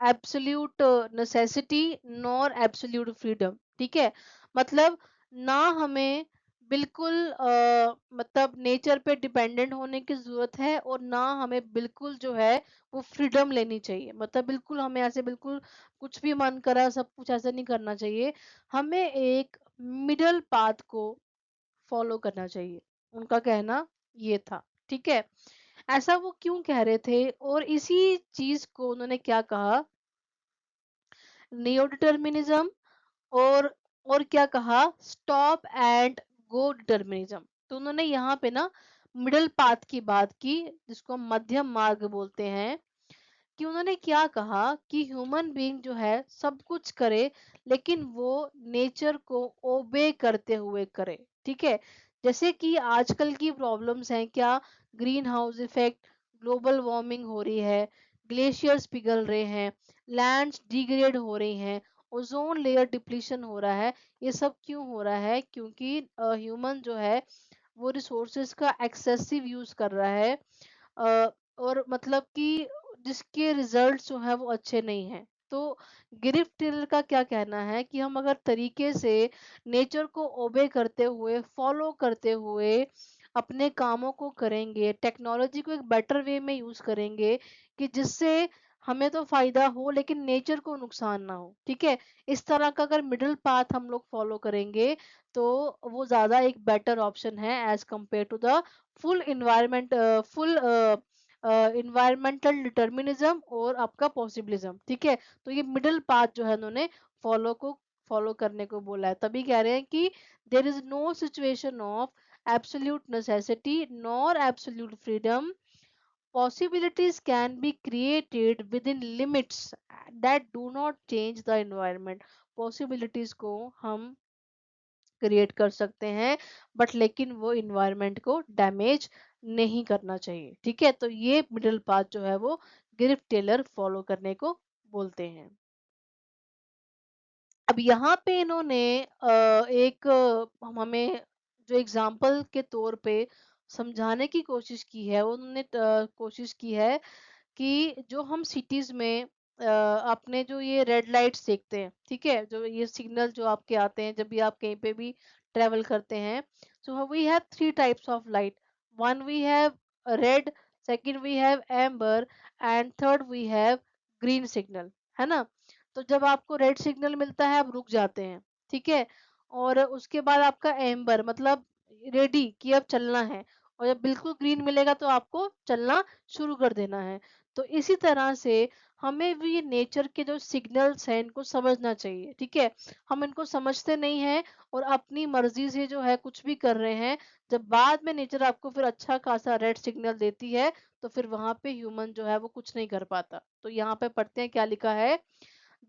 absolute necessity nor absolute freedom. ठीक है, मतलब ना हमें बिल्कुल मतलब नेचर पे डिपेंडेंट होने की ज़रूरत है और ना हमें बिल्कुल जो है वो फ्रीडम लेनी चाहिए। मतलब बिल्कुल हमें ऐसे बिल्कुल कुछ भी मन करा सब कुछ ऐसा नहीं करना चाहिए। हमें एक मिडल पाथ को फ़ॉलो करना चाहिए। उनका कहना ये था, ठीक है? ऐसा वो क्यों कह रहे थे और इसी चीज़ को उन्होंने क्या कहा, नियो डिटर्मिनिज़्म और और क्या कहा, स्टॉप एंड गो डिटर्मिनिज्म। तो उन्होंने यहाँ पे ना मिडल पाथ की बात की, जिसको हम मध्यम मार्ग बोलते हैं, कि उन्होंने क्या कहा कि ह्यूमन बीइंग जो है सब कुछ करे, लेकिन वो नेचर को ओबे करते हुए करे। ठीक है, जैसे कि आजकल की प्रॉब्लम्स हैं क्या, green house effect, global warming हो रही है, ग्लेशियर्स पिघल रहे हैं, लैंड्स डिग्रेड हो रही हैं, ओजोन लेयर डिप्लीशन हो रहा है। ये सब क्यों हो रहा है? क्योंकि ह्यूमन जो है वो रिसोर्सेज का एक्सेसिव यूज कर रहा है, अ, और मतलब कि जिसके रिजल्ट्स जो हैं वो अच्छे नहीं हैं। तो गिरिफ टेलर का क्या कहना है कि हम अगर तरीके से नेचर को ओबे करते हुए, फॉलो करते हुए अपने कामों को करेंगे, टेक्नोलॉजी को एक बेटर वे में यूज़ करेंगे कि जिससे हमें तो फ़ायदा हो लेकिन नेचर को नुकसान ना हो, ठीक है? इस तरह का अगर मिडल पाथ हम लोग फॉलो करेंगे, तो वो ज़्यादा एक बेटर ऑप्शन है as compare to the full environmental determinism और आपका पॉसिबिलिज्म, ठीक है? तो ये मिडल पाथ जो है उन्होंने फॉलो करने को बोला है। तभी कह रहे हैं कि there is no situation of absolute necessity nor absolute freedom, possibilities can be created within limits that do not change the environment। possibilities को हम क्रिएट कर सकते हैं, बट लेकिन वो इन्वायरमेंट को डैमेज नहीं करना चाहिए, ठीक है? तो ये मिडल पाथ जो है वो गिरिफ टेलर फॉलो करने को बोलते हैं। अब यहाँ पे इन्होंने एक हम हमें जो एग्जाम्पल के तौर पे समझाने की कोशिश की है, उन्होंने कोशिश की है कि जो हम सिटीज में अपने जो ये रेड लाइट्स देखते हैं, ठीक है, जो ये सिग्नल जो आपके आते हैं जब भी आप कहीं पे भी ट्रेवल करते हैं, so we have three types of light. One we have red, second we have amber and third we have green signal, है ना? तो जब आपको रेड सिग्नल मिलता है आप रुक जाते हैं, ठीक है, और उसके बाद आपका एम्बर मतलब रेडी कि अब चलना है, और जब बिल्कुल ग्रीन मिलेगा तो आपको चलना शुरू कर देना है। तो इसी तरह से हमें भी नेचर के जो सिग्नल्स हैं इनको समझना चाहिए, ठीक है? हम इनको समझते नहीं हैं और अपनी मर्जी से जो है कुछ भी कर रहे हैं। जब बाद में नेचर आपको फिर अच्छा खासा रेड सिग्नल देती है, तो फिर वहां पे ह्यूमन जो है वो कुछ नहीं कर पाता। तो यहाँ पे पढ़ते हैं क्या लिखा है,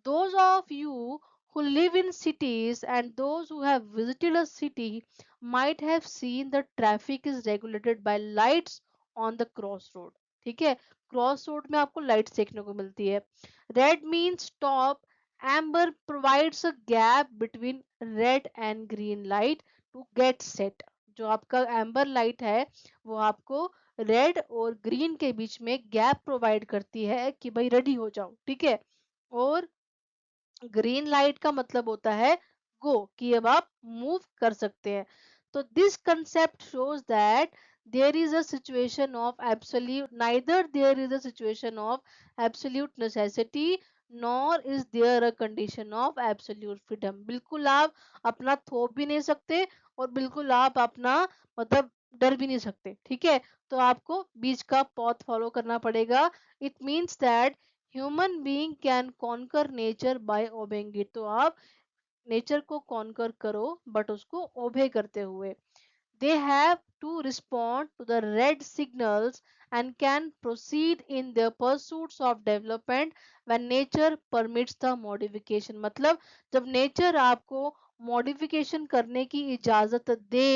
those of you who live in cities and those who have visited a city might have seen the traffic is regulated by lights on the crossroad। ठीक है, क्रॉस रोड में आपको लाइट्स देखने को मिलती है। Red mean stop, amber provides a gap between red and green light to get set. जो आपका एम्बर लाइट है वो आपको रेड और ग्रीन के बीच में गैप प्रोवाइड करती है कि भाई रेडी हो जाओ, ठीक है? और ग्रीन लाइट का मतलब होता है गो, कि अब आप मूव कर सकते हैं। तो this concept shows that there is a situation of absolute, neither there is a situation of absolute necessity nor is there a condition of absolute freedom. बिल्कुल आप अपना थोप भी नहीं सकते और बिल्कुल आप अपना मतलब डर भी नहीं सकते, ठीक है? तो आपको बीच का पॉथ फॉलो करना पड़ेगा। It means that human being can conquer nature by obeying it. तो आप नेचर को कॉन्कर करो बट उसको ओबे करते हुए। They have to respond to the red signals and can proceed in their pursuits of development when nature permits the modification। मतलब जब नेचर आपको मॉडिफिकेशन करने की इजाजत दे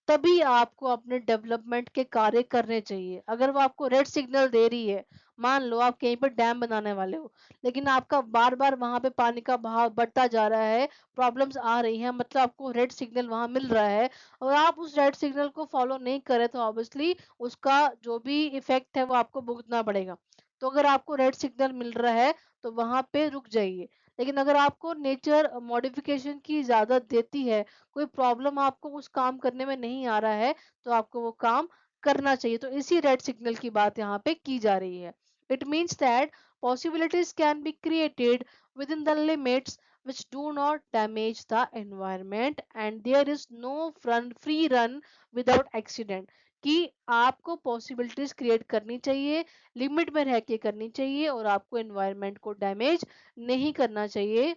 तभी आपको अपने डेवलपमेंट के कार्य करने चाहिए। अगर वो आपको रेड सिग्नल दे रही है, मान लो आप कहीं पर डैम बनाने वाले हो, लेकिन आपका बार बार वहां पे पानी का बहाव बढ़ता जा रहा है, प्रॉब्लम्स आ रही हैं, मतलब आपको रेड सिग्नल वहां मिल रहा है और आप उस रेड सिग्नल को फॉलो नहीं करें, तो ऑब्वियसली उसका जो भी इफेक्ट है वो आपको भुगतना पड़ेगा। तो अगर आपको रेड सिग्नल मिल रहा है तो वहां पे रुक जाइए। लेकिन अगर आपको नेचर मॉडिफिकेशन की इजाज़त देती है, कोई प्रॉब्लम आपको उस काम करने में नहीं आ रहा है, तो आपको वो काम करना चाहिए। तो इसी रेड सिग्नल की बात यहाँ पे की जा रही है। It means that possibilities can be created within the limits which do not damage the environment and there is no free run without accident, कि आपको पॉसिबिलिटीज क्रिएट करनी चाहिए, लिमिट में रह के करनी चाहिए और आपको एनवायरनमेंट को डैमेज नहीं करना चाहिए।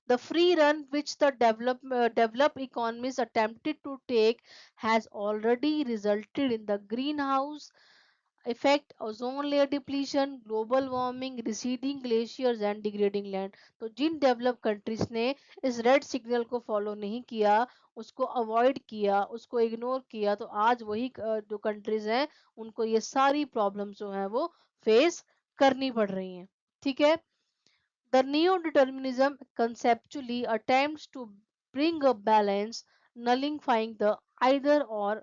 The free run which the developed economies attempted to take has already resulted in the greenhouse effect, ozone layer depletion, global warming, receding glaciers and degrading land। तो जिन डेवलप कंट्रीज ने इस red signal को follow नहीं किया, उसको avoid किया, उसको ignore किया, तो आज वही जो कंट्रीज हैं उनको ये सारी प्रॉब्लम्स जो हैं वो फेस करनी पड़ रही हैं। ठीक है। The neo-determinism conceptually attempts to bring a balance, nullifying the either or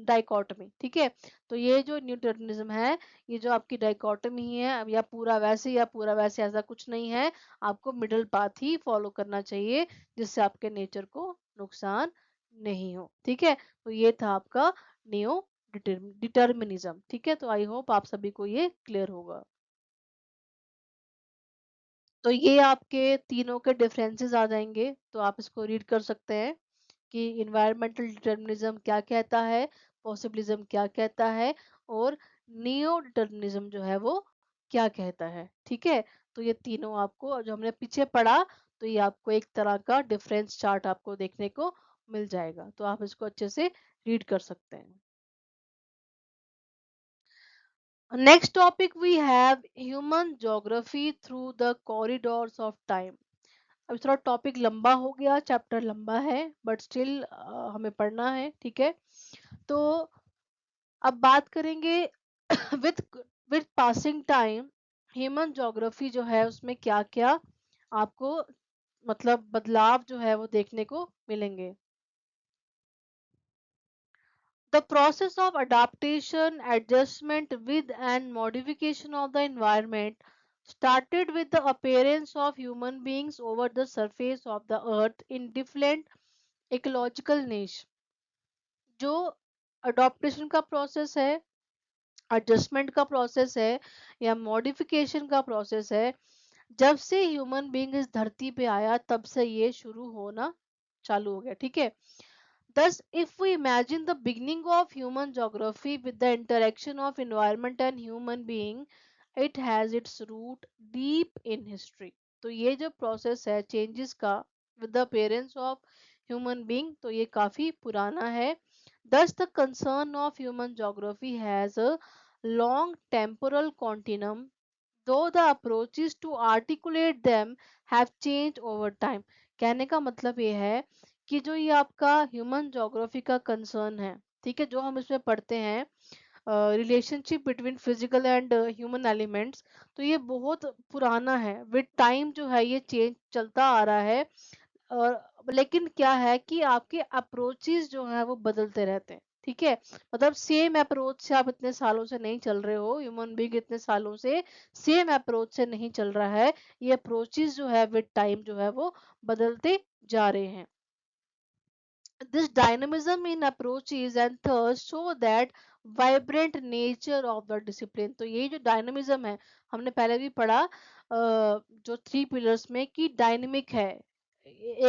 dichotomy। ठीक है। तो ये जो न्यू डिटर्मिनिज्म है, ये जो आपकी डाइकोटमी है, अब या पूरा वैसे या पूरा वैसे, ऐसा कुछ नहीं है। आपको मिडल पाथ ही फॉलो करना चाहिए, जिससे आपके नेचर को नुकसान नहीं हो। ठीक है। तो ये था आपका न्यो डिटर्मिनिज्म। ठीक है। तो आई होप आप सभी को ये क्लियर होगा। तो ये आपके तीनों के डिफरेंसेस आ जाएंगे, तो आप इसको रीड कर सकते हैं कि इन्वायरमेंटल डिटर्मिनिज्म क्या कहता है, पॉसिबिलिज्म क्या कहता है और नियो डिटर्मिनिज्म जो है वो क्या कहता है। ठीक है। तो ये तीनों आपको जो हमने पीछे पढ़ा, तो ये आपको एक तरह का डिफरेंस चार्ट आपको देखने को मिल जाएगा, तो आप इसको अच्छे से रीड कर सकते हैं। Next topic we have human geography through the corridors of time. अब थोड़ा टॉपिक लंबा हो गया, चैप्टर लंबा है, बट स्टिल हमें पढ़ना है। ठीक है। तो अब बात करेंगे with with passing time human geography जो है उसमें क्या क्या आपको मतलब बदलाव जो है वो देखने को मिलेंगे। The process of adaptation, adjustment with and modification of the environment started with the appearance of human beings over the surface of the earth in different ecological niche। जो अडॉप्टेशन का प्रोसेस है, एडजस्टमेंट का process है या modification का process है, जब से ह्यूमन बीइंग इस धरती पे आया तब से ये शुरू होना चालू हो गया। ठीक है। Thus, if we imagine the beginning of human geography with the interaction of environment and human being, it has its root deep in history। तो ये जो प्रोसेस है चेंजेस का with the appearance of human being, तो ये काफी पुराना है। Thus, the concern of human geography has a long temporal continuum, though the approaches to articulate them have changed over time। कहने का मतलब ये है कि जो ये आपका ह्यूमन ज्योग्राफी का कंसर्न है, ठीक है, जो हम इसमें पढ़ते हैं relationship between physical and human elements, तो ये बहुत पुराना है। विद टाइम जो है ये चेंज चलता आ रहा है। लेकिन क्या है कि आपके अप्रोचेस जो है वो बदलते रहते हैं। ठीक है। मतलब सेम अप्रोच से आप इतने सालों से नहीं चल रहे हो, ह्यूमन बीइंग इतने सालों से सेम अप्रोच से नहीं चल रहा है। ये अप्रोचेस जो है विद टाइम जो है वो बदलते जा रहे हैं। This dynamism in approaches and thus show that vibrant nature of the discipline। तो ये जो डायनेमिज्म है, हमने पहले भी पढ़ा जो थ्री पिलर्स में कि डायनेमिक है।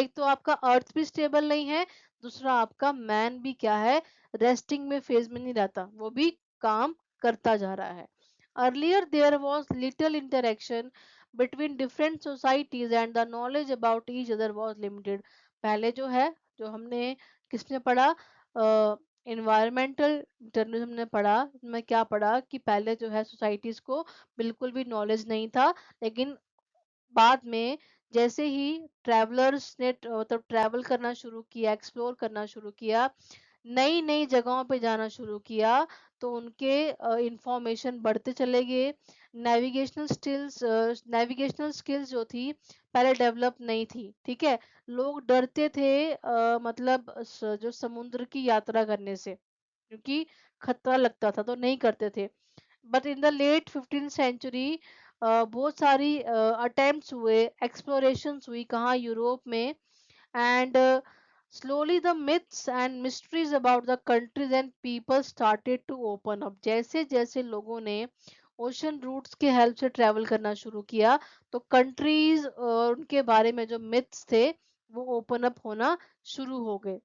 एक तो आपका अर्थ भी स्टेबल नहीं है, दूसरा आपका मैन भी क्या है, रेस्टिंग में फेज में नहीं रहता, वो भी काम करता जा रहा है। Earlier there was little interaction between different societies and the knowledge about each other was limited. पहले जो है, जो हमने किसने पढ़ा, इन्वायरमेंटल जर्नलिज्म ने पढ़ा। मैं क्या पढ़ा कि पहले जो है सोसाइटीज को बिल्कुल भी नॉलेज नहीं था, लेकिन बाद में जैसे ही ट्रैवलर्स ने मतलब ट्रैवल करना शुरू किया, एक्सप्लोर करना शुरू किया, नई नई जगहों पे जाना शुरू किया, तो उनके इंफॉर्मेशन बढ़ते चले गए। नेविगेशनल स्किल्स जो थी पहले डेवलप नहीं थी। ठीक है। लोग डरते थे मतलब जो समुद्र की यात्रा करने से, क्योंकि खतरा लगता था तो नहीं करते थे। But in the late 15th century बहुत सारी अटेम्प्ट्स हुए, एक्सप्लोरेशंस हुई, कहाँ यूरोप में। And slowly the myths and mysteries about the countries and people started to open up। जैसे जैसे लोगों ने ओशन रूट्स के हेल्प से ट्रैवल करना शुरू किया, तो कंट्रीज और उनके बारे में जो मिथ्स थे वो ओपन अप होना शुरू हो गए।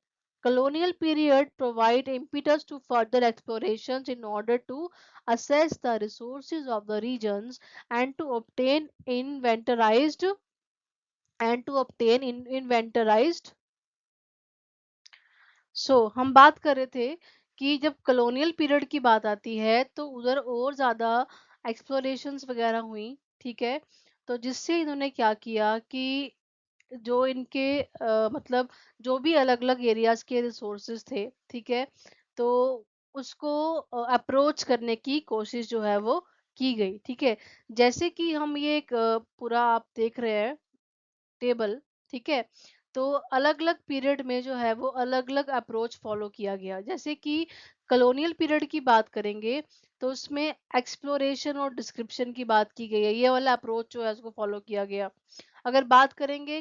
colonial period provide impetus to further explorations in order to assess the resources of the regions and to obtain inventorized। हम बात कर रहे थे कि जब कॉलोनियल पीरियड की बात आती है तो उधर और ज़्यादा एक्सप्लोरेशंस वगैरह हुई, ठीक है? तो जिससे इन्होंने क्या किया कि जो इनके मतलब जो भी अलग-अलग एरियाज़ के रिसोर्सेज़ थे, ठीक है? तो उसको अप्रोच करने की कोशिश जो है वो की गई, ठीक है? जैसे कि हम ये एक पूरा आप देख रहे हैं टेबल, ठीक है? तो अलग-अलग पीरियड में जो है वो अलग-अलग अप्रोच फॉलो किया गया। जैसे कि कॉलोनियल पीरियड की बात करेंगे तो उसमें एक्सप्लोरेशन और डिस्क्रिप्शन की बात की गई है। ये वाला अप्रोच जो है उसको फॉलो किया गया। अगर बात करेंगे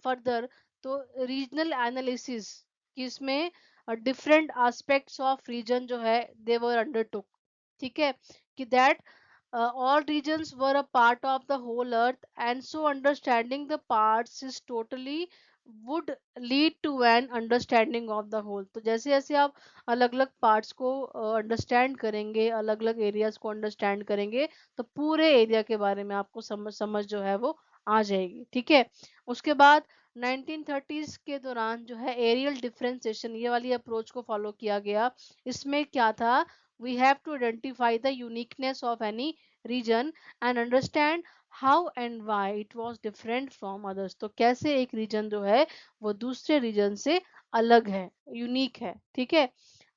फर्दर तो रीजनल एनालिसिस कि इसमें डिफरेंट एस्पेक्ट्स ऑफ रीजन जो है दे वर अंडरटुक, ठीक है? कि that all regions were a part of the whole earth, and so understanding the parts is totally would lead to an understanding of the whole। तो जैसे जैसे आप अलग अलग पार्ट्स को अंडरस्टैंड करेंगे, अलग अलग एरियाज को अंडरस्टैंड करेंगे, तो पूरे एरिया के बारे में आपको समझ समझ जो है वो आ जाएगी, ठीक है? उसके बाद 1930s के दौरान जो है एरियल डिफरेंशिएशन ये वाली अप्रोच को फॉलो किया गया। इसमें क्या था, we have to identify the uniqueness of any region and understand how and why it was different from others। तो कैसे एक रीजन जो है वो दूसरे रीजन से अलग है, यूनिक है, ठीक है?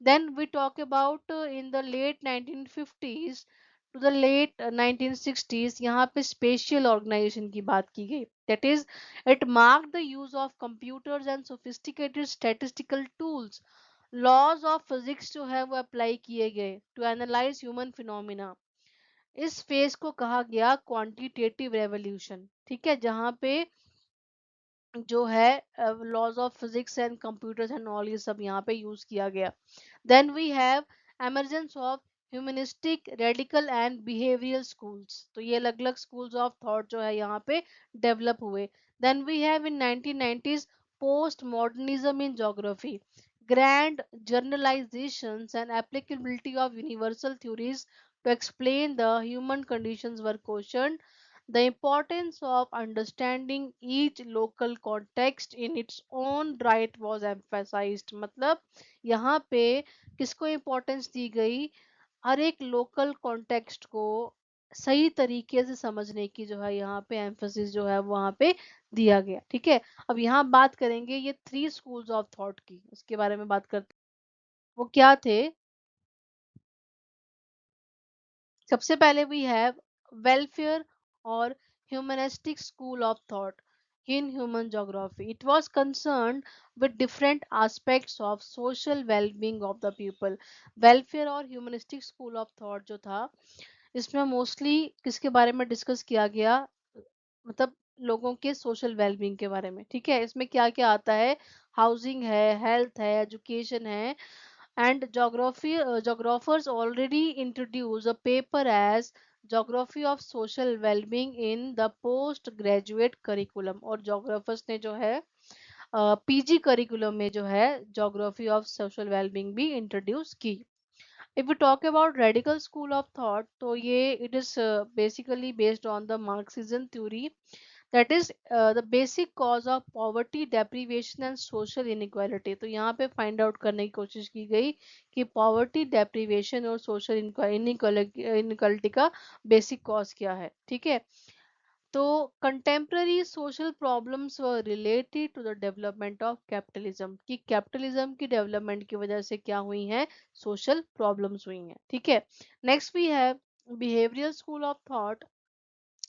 Then we talk about in the late 1950s to the late 1960s, यहाँ पे स्पेशियल ऑर्गेनाइजेशन की बात की गई। That is it mark the use of computers and sophisticated statistical tools. Laws of physics जो है वो अप्लाई किए गए टू एनालाइज ह्यूमन फिनोमिना। इस फेज को कहा गया क्वांटिटेटिव रेवोल्यूशन, ठीक है? जहाँ पे जो है laws of physics and computers and all ये सब यहाँ पे यूज किया गया। Then we have emergence of humanistic radical and behavioural schools. तो ये अलग अलग स्कूल्स ऑफ थॉट जो है यहाँ पे डेवलप हुए। Then we have in 1990s post modernism in geography, grand generalizations and applicability of universal theories to explain the human conditions were questioned। The importance of understanding each local context in its own right was emphasized। मतलब यहाँ पे किसको importance दी गई, हर एक local context को सही तरीके से समझने की जो है यहाँ पे एम्फोसिस जो है वहाँ पे दिया गया, ठीक है? अब यहाँ बात करेंगे ये थ्री स्कूल्स ऑफ थॉट की, उसके बारे में बात करते हैं। वो क्या थे? सबसे पहले वी हैव वेलफेयर और humanistic school of thought in human geography. It was concerned with different aspects of social wellbeing of the people. Welfare और ह्यूमनिस्टिक स्कूल ऑफ थॉट जो था इसमें मोस्टली किसके बारे में डिस्कस किया गया, मतलब लोगों के सोशल वेलबींग के बारे में, ठीक है? इसमें क्या क्या आता है, हाउसिंग है, हेल्थ है, एजुकेशन है। And geographers already introduced a paper as geography of social well-being in the postgraduate curriculum। और geographers ने जो है पीजी करिकुलम में जो है geography of social well-being भी इंट्रोड्यूस की। If we talk about radical school of thought, तो ये it is basically based on the Marxism theory, that is the basic cause of poverty, deprivation and social inequality। तो यहाँ पे find out करने की कोशिश की गई कि पॉवर्टी, डेप्रिवेशन और सोशल इनइक्वालिटी का बेसिक कॉज क्या है, ठीक है? तो contemporary social problems were related to the development of capitalism, कि कैपिटलिज्म की डेवलपमेंट की वजह से क्या हुई हैं, सोशल प्रॉब्लम्स हुई हैं, ठीक है? Next we have behavioural school of thought.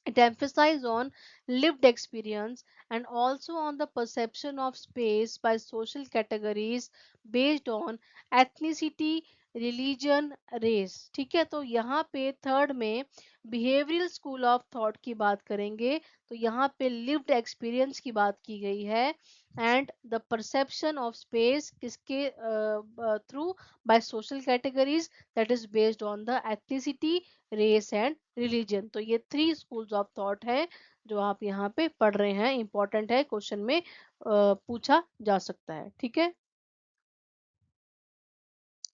It emphasizes on lived experience and also on the perception of space by social categories based on ethnicity, religion, race. ठीक है, तो यहाँ पे थर्ड में बिहेवियरल स्कूल ऑफ थॉट की बात करेंगे, तो यहाँ पे लिव्ड एक्सपीरियंस की बात की गई है। And the perception of space किसके through, by social categories, that is based on the ethnicity, race and religion. तो ये थ्री स्कूल्स ऑफ थॉट है जो आप यहाँ पे पढ़ रहे हैं, इंपॉर्टेंट है, क्वेश्चन में पूछा जा सकता है। ठीक है,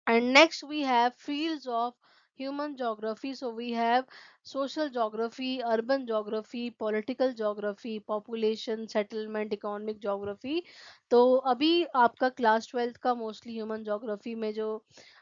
and next we have fields of human geography. So we have social geography, urban geography, political geography, population, settlement, economic geography. तो अभी आपका क्लास ट्वेल्थ का मोस्टली ह्यूमन ज्योग्राफी में जो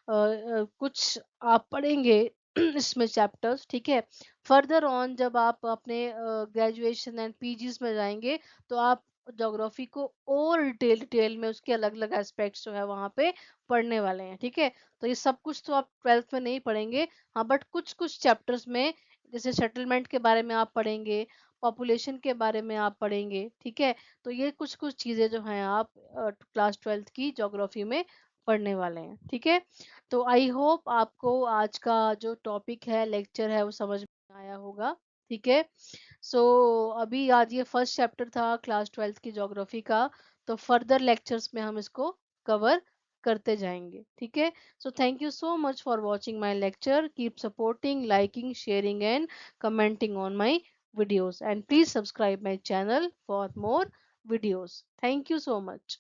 कुछ आप पढ़ेंगे इसमें चैप्टर्स। ठीक है, फर्दर ऑन जब आप अपने ग्रेजुएशन एंड पीजीज में जाएंगे तो आप ज्योग्राफी को और डिटेल डिटेल में उसके अलग अलग एस्पेक्ट्स जो है वहाँ पे पढ़ने वाले हैं। ठीक है, तो ये सब कुछ तो आप ट्वेल्थ में नहीं पढ़ेंगे, हाँ, बट कुछ कुछ चैप्टर्स में जैसे सेटलमेंट के बारे में आप पढ़ेंगे, पॉपुलेशन के बारे में आप पढ़ेंगे। ठीक है, तो ये कुछ कुछ चीज़ें जो हैं आप क्लास ट्वेल्थ की ज्योग्राफी में पढ़ने वाले हैं। ठीक है, तो आई होप आपको आज का जो टॉपिक है, लेक्चर है, वो समझ में आया होगा। ठीक है, सो अभी आज ये फर्स्ट चैप्टर था क्लास ट्वेल्थ की ज्योग्राफी का, तो फर्दर लेक्चर्स में हम इसको कवर करते जाएंगे। ठीक है, so thank you so much for watching my lecture, keep supporting, liking, sharing and commenting on my videos, and please subscribe my channel for more videos. Thank you so much.